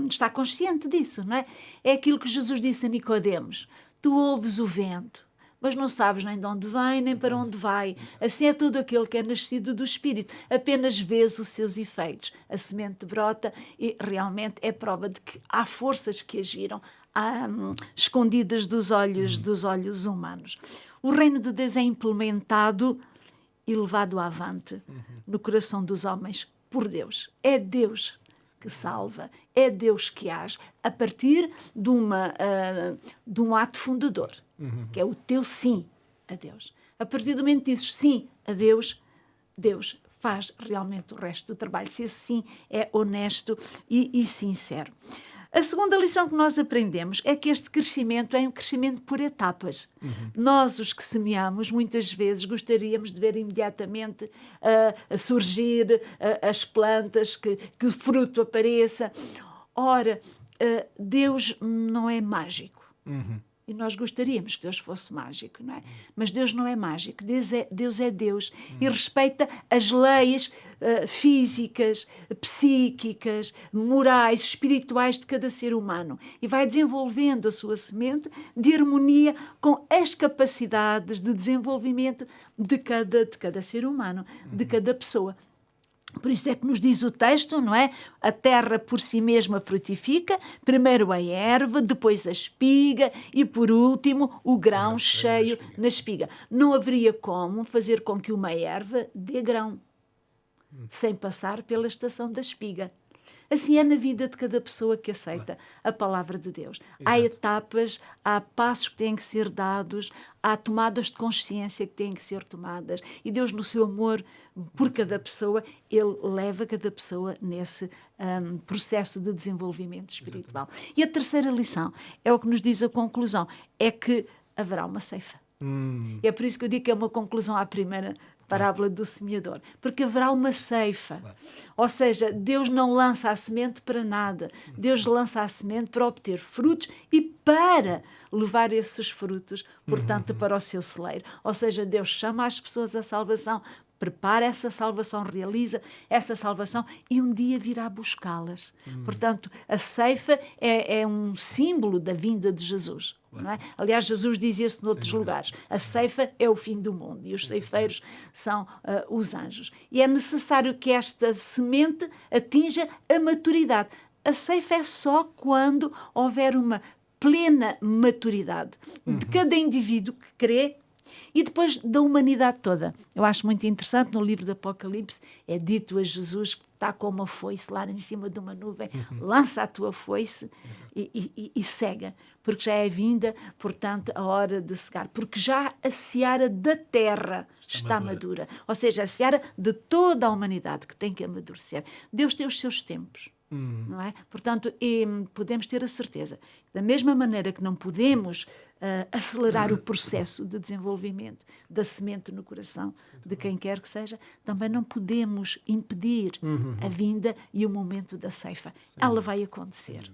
está consciente disso, não é? É aquilo que Jesus disse a Nicodemos. Tu ouves o vento, mas não sabes nem de onde vem, nem para onde vai. Assim é todo aquele que é nascido do Espírito. Apenas vês os seus efeitos. A semente brota e realmente é prova de que há forças que agiram escondidas dos olhos humanos. O reino de Deus é implementado e levado avante no coração dos homens por Deus. É Deus que salva, é Deus que age a partir de um ato fundador, que é o teu sim a Deus. A partir do momento que dizes sim a Deus, Deus faz realmente o resto do trabalho, se esse sim é honesto e sincero. A segunda lição que nós aprendemos é que este crescimento é um crescimento por etapas. Nós, os que semeamos, muitas vezes gostaríamos de ver imediatamente a surgir as plantas, que o fruto apareça. Ora, Deus não é mágico. E nós gostaríamos que Deus fosse mágico, não é? Mas Deus não é mágico. Deus é Deus e respeita as leis físicas, psíquicas, morais, espirituais de cada ser humano. E vai desenvolvendo a sua semente de harmonia com as capacidades de desenvolvimento de cada ser humano, de cada pessoa. Por isso é que nos diz o texto, não é? A terra por si mesma frutifica, primeiro a erva, depois a espiga e, por último, o grão cheio na espiga. Não haveria como fazer com que uma erva dê grão, sem passar pela estação da espiga. Assim é na vida de cada pessoa que aceita a palavra de Deus. Há etapas, há passos que têm que ser dados, há tomadas de consciência que têm que ser tomadas. E Deus, no seu amor por cada pessoa, Ele leva cada pessoa nesse processo de desenvolvimento espiritual. E a terceira lição é o que nos diz a conclusão, é que haverá uma ceifa. É por isso que eu digo que é uma conclusão à primeira parábola do semeador, porque haverá uma ceifa. Ou seja, Deus não lança a semente para nada. Deus lança a semente para obter frutos e para levar esses frutos, portanto, para o seu celeiro. Ou seja, Deus chama as pessoas à salvação, prepara essa salvação, realiza essa salvação e um dia virá buscá-las. Portanto, a ceifa é um símbolo da vinda de Jesus. Não é? Aliás, Jesus diz isso noutros lugares. A ceifa é o fim do mundo e os ceifeiros são os anjos. E é necessário que esta semente atinja a maturidade. A ceifa é só quando houver uma plena maturidade de cada indivíduo que crê e depois da humanidade toda. Eu acho muito interessante, no livro do Apocalipse, é dito a Jesus que está com uma foice lá em cima de uma nuvem, lança a tua foice e cega, porque já é vinda, portanto, a hora de cegar, porque já a seara da terra está madura. Ou seja, a seara de toda a humanidade que tem que amadurecer. Deus tem os seus tempos. Não é? Portanto, podemos ter a certeza que da mesma maneira que não podemos acelerar o processo de desenvolvimento da semente no coração de quem quer que seja, também não podemos impedir a vinda e o momento da ceifa. Ela vai acontecer.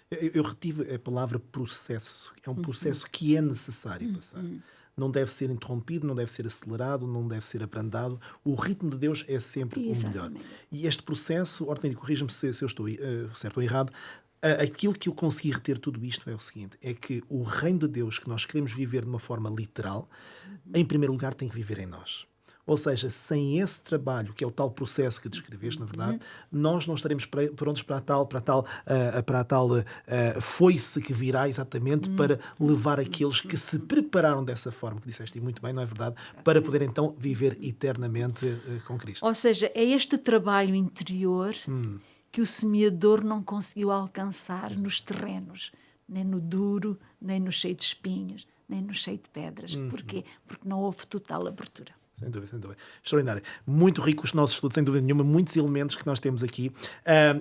Eu retive a palavra processo. É um processo que é necessário passar. Não deve ser interrompido, não deve ser acelerado, não deve ser abrandado. O ritmo de Deus é sempre o melhor. E este processo, Orteni, corrija-me se eu estou certo ou errado, aquilo que eu consegui reter tudo isto é o seguinte, é que o reino de Deus que nós queremos viver de uma forma literal, em primeiro lugar tem que viver em nós. Ou seja, sem esse trabalho, que é o tal processo que descreveste, na verdade, nós não estaremos prontos para a tal foice que virá exatamente para levar aqueles que se prepararam dessa forma, que disseste muito bem, não é verdade? Para poder então viver eternamente com Cristo. Ou seja, é este trabalho interior que o semeador não conseguiu alcançar nos terrenos, nem no duro, nem no cheio de espinhos, nem no cheio de pedras. Porquê? Porque não houve total abertura. Sem dúvida, sem dúvida. Extraordinário. Muito rico os nossos estudos, sem dúvida nenhuma, muitos elementos que nós temos aqui.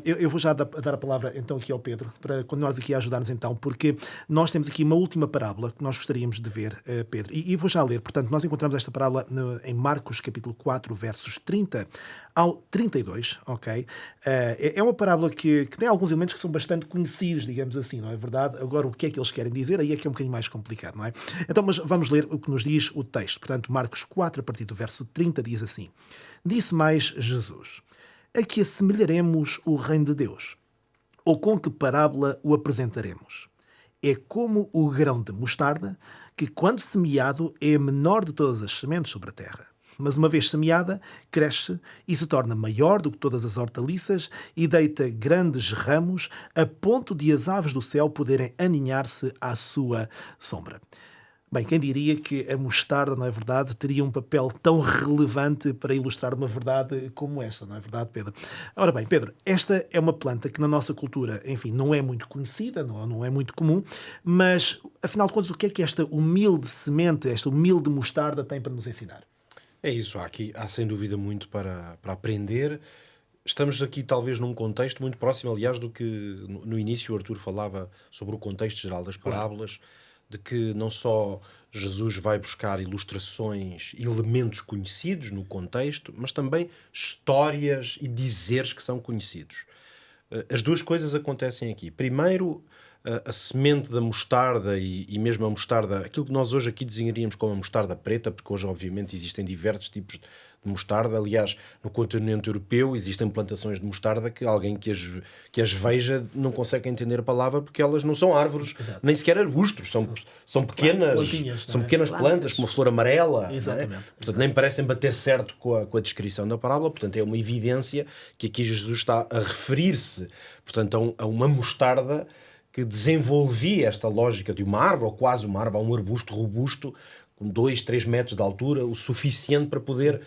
Eu vou já dar a palavra então aqui ao Pedro, para continuares aqui a ajudar-nos então, porque nós temos aqui uma última parábola que nós gostaríamos de ver, Pedro. E vou já ler, portanto, nós encontramos esta parábola em Marcos, capítulo 4, versos 30 ao 32, ok? É uma parábola que tem alguns elementos que são bastante conhecidos, digamos assim, não é verdade? Agora, o que é que eles querem dizer? Aí é que é um bocadinho mais complicado, não é? Então, mas vamos ler o que nos diz o texto. Portanto, Marcos 4, a partir do verso 30, diz assim: Disse mais Jesus: A que assemelharemos o reino de Deus? Ou com que parábola o apresentaremos? É como o grão de mostarda, que quando semeado é a menor de todas as sementes sobre a terra. Mas uma vez semeada, cresce e se torna maior do que todas as hortaliças e deita grandes ramos, a ponto de as aves do céu poderem aninhar-se à sua sombra. Bem, quem diria que a mostarda, não é verdade, teria um papel tão relevante para ilustrar uma verdade como esta, não é verdade, Pedro? Ora bem, Pedro, esta é uma planta que na nossa cultura, enfim, não é muito conhecida, não é muito comum, mas, afinal de contas, o que é que esta humilde semente, esta humilde mostarda tem para nos ensinar? É isso, há sem dúvida muito para aprender Estamos aqui talvez num contexto muito próximo, aliás, do que no início o Arthur falava sobre o contexto geral das parábolas, de que não só Jesus vai buscar ilustrações, elementos conhecidos no contexto, mas também histórias e dizeres que são conhecidos. As duas coisas acontecem aqui. Primeiro, a semente da mostarda e mesmo a mostarda, aquilo que nós hoje aqui designaríamos como a mostarda preta, porque hoje obviamente existem diversos tipos de mostarda. Aliás, no continente europeu existem plantações de mostarda que alguém que as veja não consegue entender a palavra, porque elas não são árvores, nem sequer arbustos, são pequenas, plantinhas, são não é? pequenas plantas com uma flor amarela. Exatamente. Não é? Portanto, nem parecem bater certo com a descrição da parábola. Portanto, é uma evidência que aqui Jesus está a referir-se, portanto, a uma mostarda que desenvolvia esta lógica de uma árvore, ou quase uma árvore, um arbusto robusto, com 2, 3 metros de altura, o suficiente para poder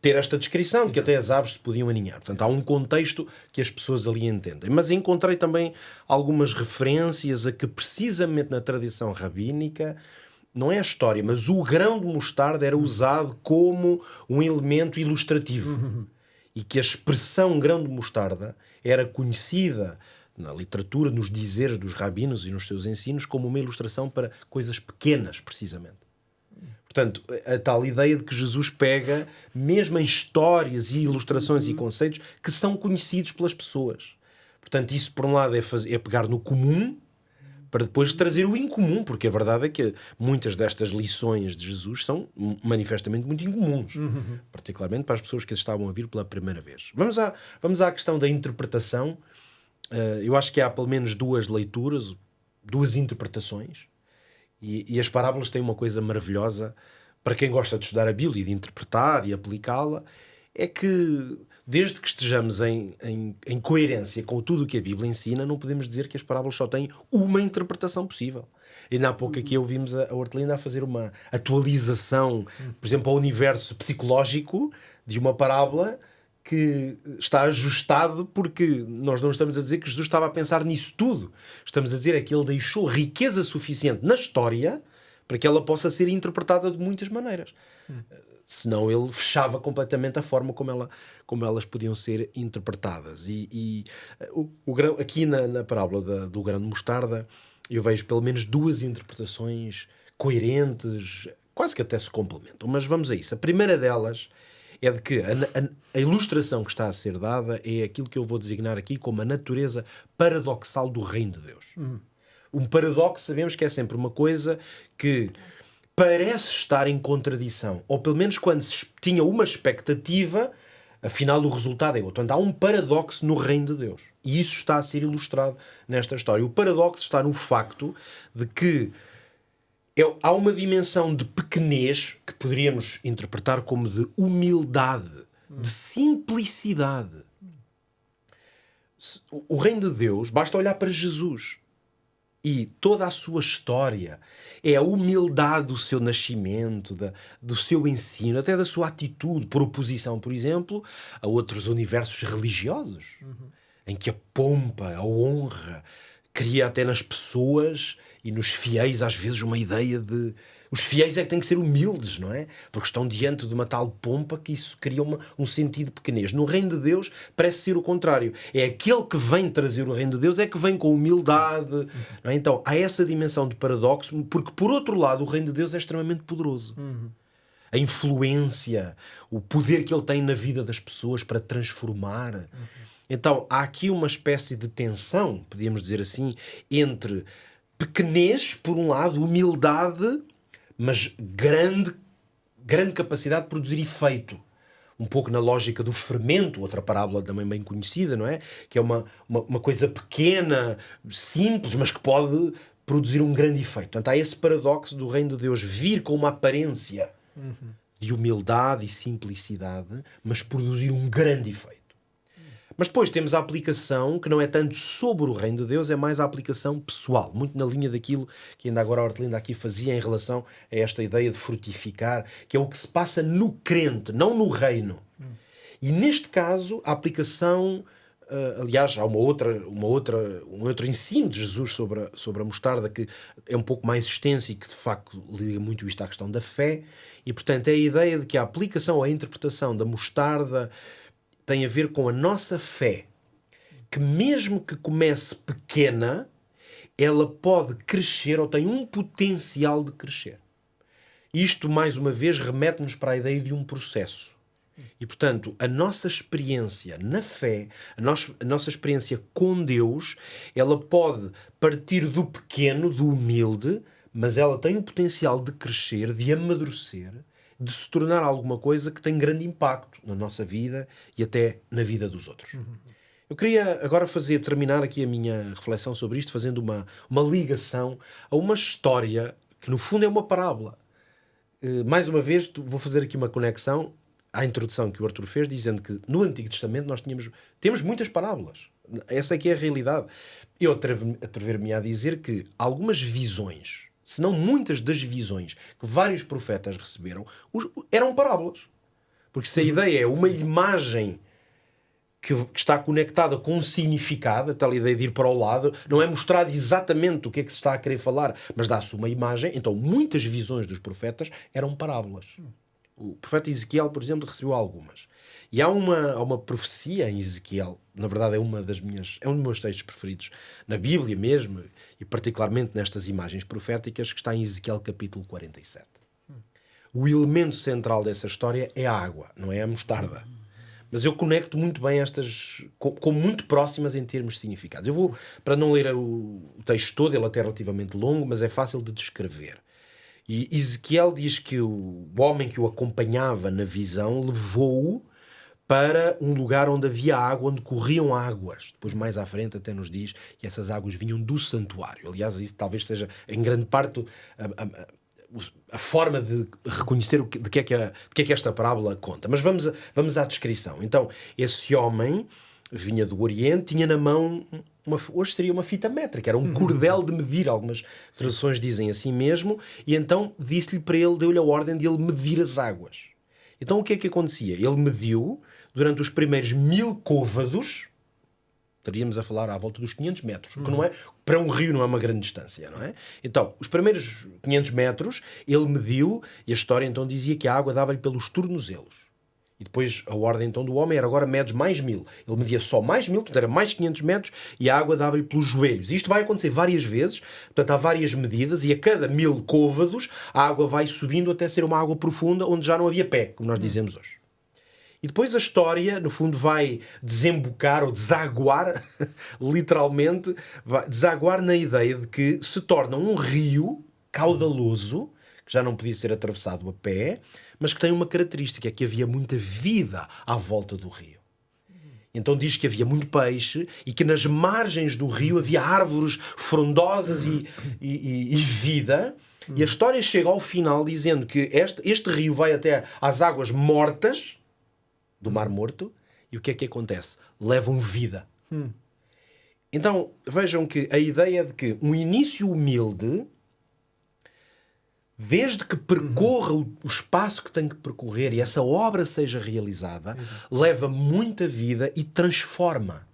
ter esta descrição, de que até as aves se podiam aninhar. Portanto, há um contexto que as pessoas ali entendem. Mas encontrei também algumas referências a que, precisamente na tradição rabínica, não é a história, mas o grão de mostarda era usado como um elemento ilustrativo. E que a expressão grão de mostarda era conhecida na literatura, nos dizeres dos rabinos e nos seus ensinos, como uma ilustração para coisas pequenas, precisamente. Portanto, a tal ideia de que Jesus pega, mesmo em histórias e ilustrações e conceitos que são conhecidos pelas pessoas. Portanto, isso, por um lado, é pegar no comum, para depois trazer o incomum, porque a verdade é que muitas destas lições de Jesus são manifestamente muito incomuns, particularmente para as pessoas que estavam a vir pela primeira vez. Vamos à questão da interpretação. Eu acho que há pelo menos duas leituras, duas interpretações, e as parábolas têm uma coisa maravilhosa para quem gosta de estudar a Bíblia e de interpretar e aplicá-la, é que desde que estejamos em coerência com tudo o que a Bíblia ensina, não podemos dizer que as parábolas só têm uma interpretação possível. Ainda há pouco aqui ouvimos a Hortelinda a fazer uma atualização, por exemplo, ao universo psicológico de uma parábola que está ajustado, porque nós não estamos a dizer que Jesus estava a pensar nisso tudo. Estamos a dizer é que ele deixou riqueza suficiente na história para que ela possa ser interpretada de muitas maneiras. Senão ele fechava completamente a forma como elas podiam ser interpretadas. Aqui na parábola do grão de mostarda, eu vejo pelo menos duas interpretações coerentes, quase que até se complementam. Mas vamos a isso. A primeira delas é de que a ilustração que está a ser dada é aquilo que eu vou designar aqui como a natureza paradoxal do reino de Deus. Um paradoxo, sabemos que é sempre uma coisa que parece estar em contradição, ou pelo menos quando se tinha uma expectativa, afinal o resultado é outro. Portanto, há um paradoxo no reino de Deus. E isso está a ser ilustrado nesta história. O paradoxo está no facto de que há uma dimensão de pequenez que poderíamos interpretar como de humildade, de simplicidade. O reino de Deus, basta olhar para Jesus e toda a sua história. É a humildade do seu nascimento, do seu ensino, até da sua atitude, por oposição, por exemplo, a outros universos religiosos, em que a pompa, a honra, cria até nas pessoas e nos fiéis, às vezes, uma ideia de... Os fiéis é que têm que ser humildes, não é? Porque estão diante de uma tal pompa que isso cria um sentido de pequenez. No reino de Deus parece ser o contrário. É aquele que vem trazer o reino de Deus, é que vem com humildade. Não é? Então, há essa dimensão de paradoxo, porque, por outro lado, o reino de Deus é extremamente poderoso. A influência, o poder que ele tem na vida das pessoas para transformar. Então, há aqui uma espécie de tensão, podíamos dizer assim, entre pequenez, por um lado, humildade, mas grande capacidade de produzir efeito. Um pouco na lógica do fermento, outra parábola também bem conhecida, não é? Que é uma coisa pequena, simples, mas que pode produzir um grande efeito. Portanto, há esse paradoxo do reino de Deus vir com uma aparência de humildade e simplicidade, mas produzir um grande efeito. Mas depois temos a aplicação que não é tanto sobre o reino de Deus, é mais a aplicação pessoal, muito na linha daquilo que ainda agora a Hortelinda aqui fazia em relação a esta ideia de frutificar, que é o que se passa no crente, não no reino. E neste caso, a aplicação, aliás, há um outro ensino de Jesus sobre a mostarda que é um pouco mais extenso e que de facto liga muito isto à questão da fé, e portanto é a ideia de que a aplicação, a interpretação da mostarda tem a ver com a nossa fé, que mesmo que comece pequena, ela pode crescer ou tem um potencial de crescer. Isto, mais uma vez, remete-nos para a ideia de um processo. E, portanto, a nossa experiência na fé, a nossa experiência com Deus, ela pode partir do pequeno, do humilde, mas ela tem o potencial de crescer, de amadurecer, de se tornar alguma coisa que tem grande impacto na nossa vida e até na vida dos outros. Eu queria agora terminar aqui a minha reflexão sobre isto, fazendo uma ligação a uma história que, no fundo, é uma parábola. Mais uma vez, vou fazer aqui uma conexão à introdução que o Arthur fez, dizendo que no Antigo Testamento nós temos muitas parábolas. Essa é que é a realidade. Eu atrever-me a dizer que algumas visões, se não muitas das visões que vários profetas receberam, eram parábolas. Porque se a ideia é uma imagem que está conectada com um significado, a tal ideia de ir para o lado, não é mostrado exatamente o que é que se está a querer falar, mas dá-se uma imagem. Então, muitas visões dos profetas eram parábolas. O profeta Ezequiel, por exemplo, recebeu algumas. E há uma profecia em Ezequiel, na verdade é um dos meus textos preferidos na Bíblia mesmo, e particularmente nestas imagens proféticas, que está em Ezequiel capítulo 47. O elemento central dessa história é a água, não é a mostarda. Mas eu conecto muito bem estas, como muito próximas em termos de significados. Eu vou, para não ler o texto todo, ele até é relativamente longo, mas é fácil de descrever. E Ezequiel diz que o homem que o acompanhava na visão levou-o para um lugar onde havia água, onde corriam águas. Depois, mais à frente, até nos diz que essas águas vinham do santuário. Aliás, isso talvez seja, em grande parte, a forma de reconhecer de que é que esta parábola conta. Mas vamos à descrição. Então, esse homem vinha do Oriente, tinha na mão, hoje seria uma fita métrica, era um cordel de medir, algumas traduções dizem assim mesmo, e então deu-lhe a ordem de ele medir as águas. Então o que é que acontecia? Ele mediu durante os primeiros 1000 côvados, estaríamos a falar à volta dos 500 metros, que não é, para um rio não é uma grande distância, não é? Então, os primeiros 500 metros, ele mediu, e a história então dizia que a água dava-lhe pelos tornozelos. E depois a ordem então do homem era agora medes mais 1000. Ele media só mais 1000, portanto era mais 500 metros, e a água dava-lhe pelos joelhos. Isto vai acontecer várias vezes, portanto há várias medidas, e a cada 1000 côvados a água vai subindo até ser uma água profunda, onde já não havia pé, como nós dizemos hoje. E depois a história, no fundo, vai desembocar ou desaguar, literalmente, vai desaguar na ideia de que se torna um rio caudaloso, que já não podia ser atravessado a pé, mas que tem uma característica, é que havia muita vida à volta do rio. Então diz que havia muito peixe e que nas margens do rio havia árvores frondosas e vida. E a história chega ao final dizendo que este rio vai até às águas mortas do Mar Morto, e o que é que acontece? Levam vida. Então, vejam que a ideia é de que um início humilde, desde que percorra o espaço que tem que percorrer e essa obra seja realizada, leva muita vida e transforma.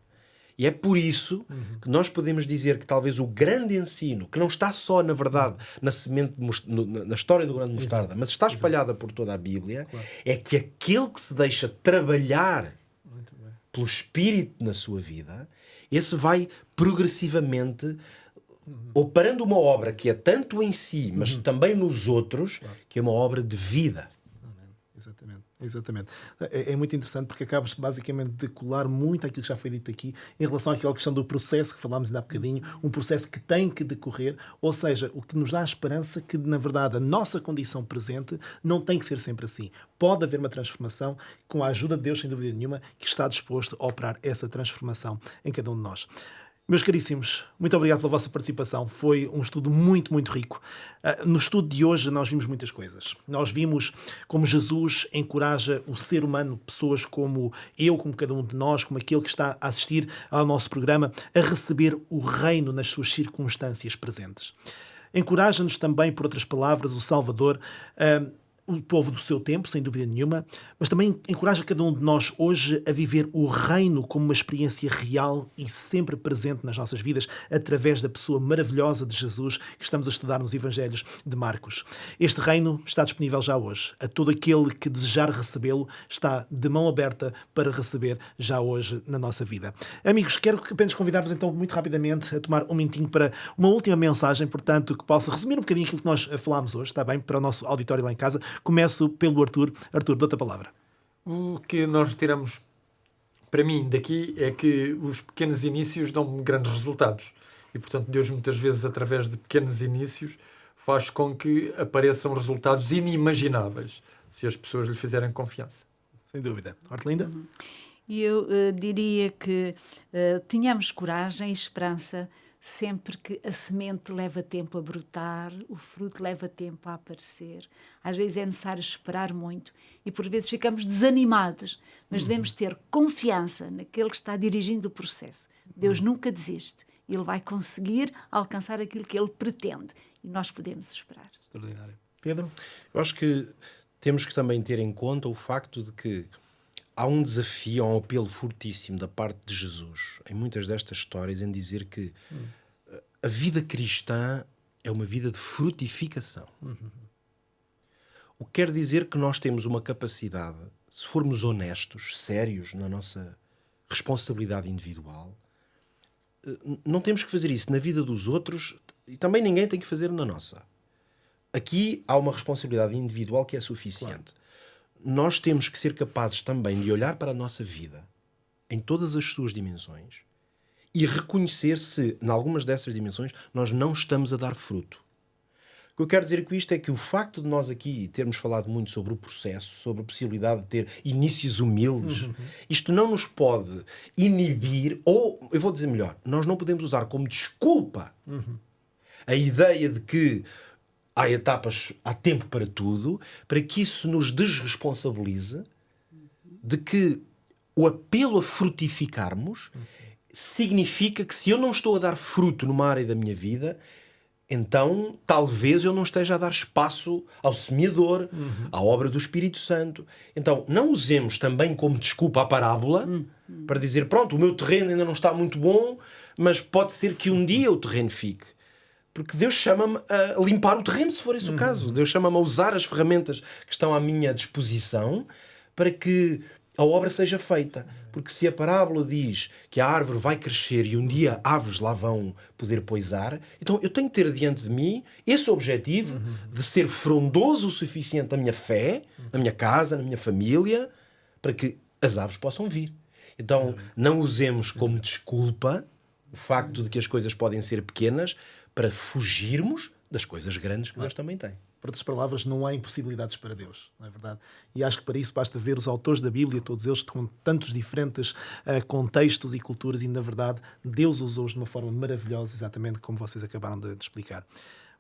E é por isso que nós podemos dizer que talvez o grande ensino, que não está só, na verdade, na semente, na história do grão de mostarda, mas está espalhada por toda a Bíblia, é que aquele que se deixa trabalhar pelo Espírito na sua vida, esse vai progressivamente operando uma obra que é tanto em si, mas também nos outros, que é uma obra de vida. Exatamente. É muito interessante porque acabas basicamente de colar muito aquilo que já foi dito aqui em relação àquela questão do processo que falámos ainda há bocadinho, um processo que tem que decorrer, ou seja, o que nos dá a esperança que, na verdade, a nossa condição presente não tem que ser sempre assim. Pode haver uma transformação com a ajuda de Deus, sem dúvida nenhuma, que está disposto a operar essa transformação em cada um de nós. Meus caríssimos, muito obrigado pela vossa participação. Foi um estudo muito, muito rico. No estudo de hoje nós vimos muitas coisas. Nós vimos como Jesus encoraja o ser humano, pessoas como eu, como cada um de nós, como aquele que está a assistir ao nosso programa, a receber o reino nas suas circunstâncias presentes. Encoraja-nos também, por outras palavras, o Salvador, o povo do seu tempo, sem dúvida nenhuma, mas também encoraja cada um de nós hoje a viver o reino como uma experiência real e sempre presente nas nossas vidas, através da pessoa maravilhosa de Jesus que estamos a estudar nos Evangelhos de Marcos. Este reino está disponível já hoje. A todo aquele que desejar recebê-lo, está de mão aberta para receber já hoje na nossa vida. Amigos, quero apenas convidar-vos então muito rapidamente a tomar um minutinho para uma última mensagem, portanto, que possa resumir um bocadinho aquilo que nós falámos hoje, está bem? Para o nosso auditório lá em casa. Começo pelo Artur. Artur, dou-te a palavra. O que nós retiramos para mim daqui é que os pequenos inícios dão grandes resultados. E, portanto, Deus muitas vezes, através de pequenos inícios, faz com que apareçam resultados inimagináveis, se as pessoas lhe fizerem confiança. Sem dúvida. Hortelinda? E eu diria que tenhamos coragem e esperança sempre que a semente leva tempo a brotar, o fruto leva tempo a aparecer. Às vezes é necessário esperar muito e por vezes ficamos desanimados, mas devemos ter confiança naquele que está dirigindo o processo. Deus nunca desiste. Ele vai conseguir alcançar aquilo que ele pretende e nós podemos esperar. Extraordinário. Pedro? Eu acho que temos que também ter em conta o facto de que há um desafio, há um apelo fortíssimo da parte de Jesus, em muitas destas histórias, em dizer que a vida cristã é uma vida de frutificação. O que quer dizer que nós temos uma capacidade, se formos honestos, sérios na nossa responsabilidade individual, não temos que fazer isso na vida dos outros e também ninguém tem que fazer na nossa. Aqui há uma responsabilidade individual que é suficiente. Claro. Nós temos que ser capazes também de olhar para a nossa vida em todas as suas dimensões e reconhecer se, em algumas dessas dimensões, nós não estamos a dar fruto. O que eu quero dizer com isto é que o facto de nós aqui termos falado muito sobre o processo, sobre a possibilidade de ter inícios humildes, isto não nos pode inibir, ou, eu vou dizer melhor, nós não podemos usar como desculpa a ideia de que há etapas, há tempo para tudo, para que isso nos desresponsabilize de que o apelo a frutificarmos significa que se eu não estou a dar fruto numa área da minha vida, então talvez eu não esteja a dar espaço ao semeador, à obra do Espírito Santo. Então não usemos também como desculpa a parábola para dizer, pronto, o meu terreno ainda não está muito bom, mas pode ser que um dia o terreno fique. Porque Deus chama-me a limpar o terreno, se for esse o caso. Deus chama-me a usar as ferramentas que estão à minha disposição para que a obra seja feita. Porque se a parábola diz que a árvore vai crescer e um dia árvores lá vão poder poisar, então eu tenho que ter diante de mim esse objetivo de ser frondoso o suficiente na minha fé, na minha casa, na minha família, para que as árvores possam vir. Então não usemos como desculpa o facto de que as coisas podem ser pequenas para fugirmos das coisas grandes que Deus também tem. Por outras palavras, não há impossibilidades para Deus, não é verdade? E acho que para isso basta ver os autores da Bíblia, todos eles com tantos diferentes contextos e culturas, e na verdade Deus usou-os de uma forma maravilhosa, exatamente como vocês acabaram de explicar.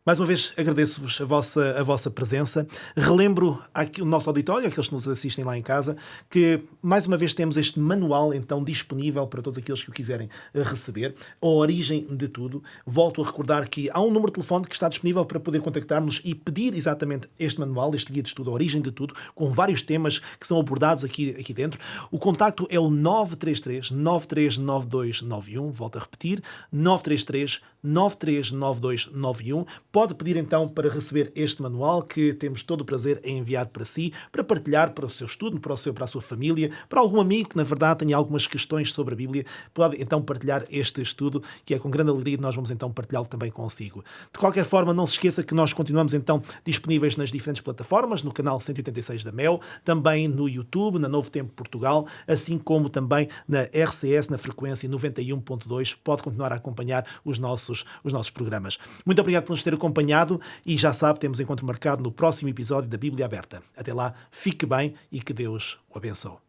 Mais uma vez, agradeço-vos a vossa presença. Relembro aqui o nosso auditório, aqueles que nos assistem lá em casa, que mais uma vez temos este manual então disponível para todos aqueles que o quiserem receber, a origem de tudo. Volto a recordar que há um número de telefone que está disponível para poder contactar-nos e pedir exatamente este manual, este guia de estudo, a origem de tudo, com vários temas que são abordados aqui dentro. O contacto é o 933-939291, volto a repetir, 933-939291. Pode pedir então para receber este manual que temos todo o prazer em enviar para si, para partilhar para o seu estudo, para a sua família, para algum amigo que na verdade tenha algumas questões sobre a Bíblia. Pode então partilhar este estudo, que é com grande alegria nós vamos então partilhá-lo também consigo. De qualquer forma, não se esqueça que nós continuamos então disponíveis nas diferentes plataformas, no canal 186 da MEL, também no YouTube, na Novo Tempo Portugal, assim como também na RCS, na frequência 91.2. Pode continuar a acompanhar os nossos programas. Muito obrigado por nos ter acompanhado e já sabe, temos encontro marcado no próximo episódio da Bíblia Aberta. Até lá, fique bem e que Deus o abençoe.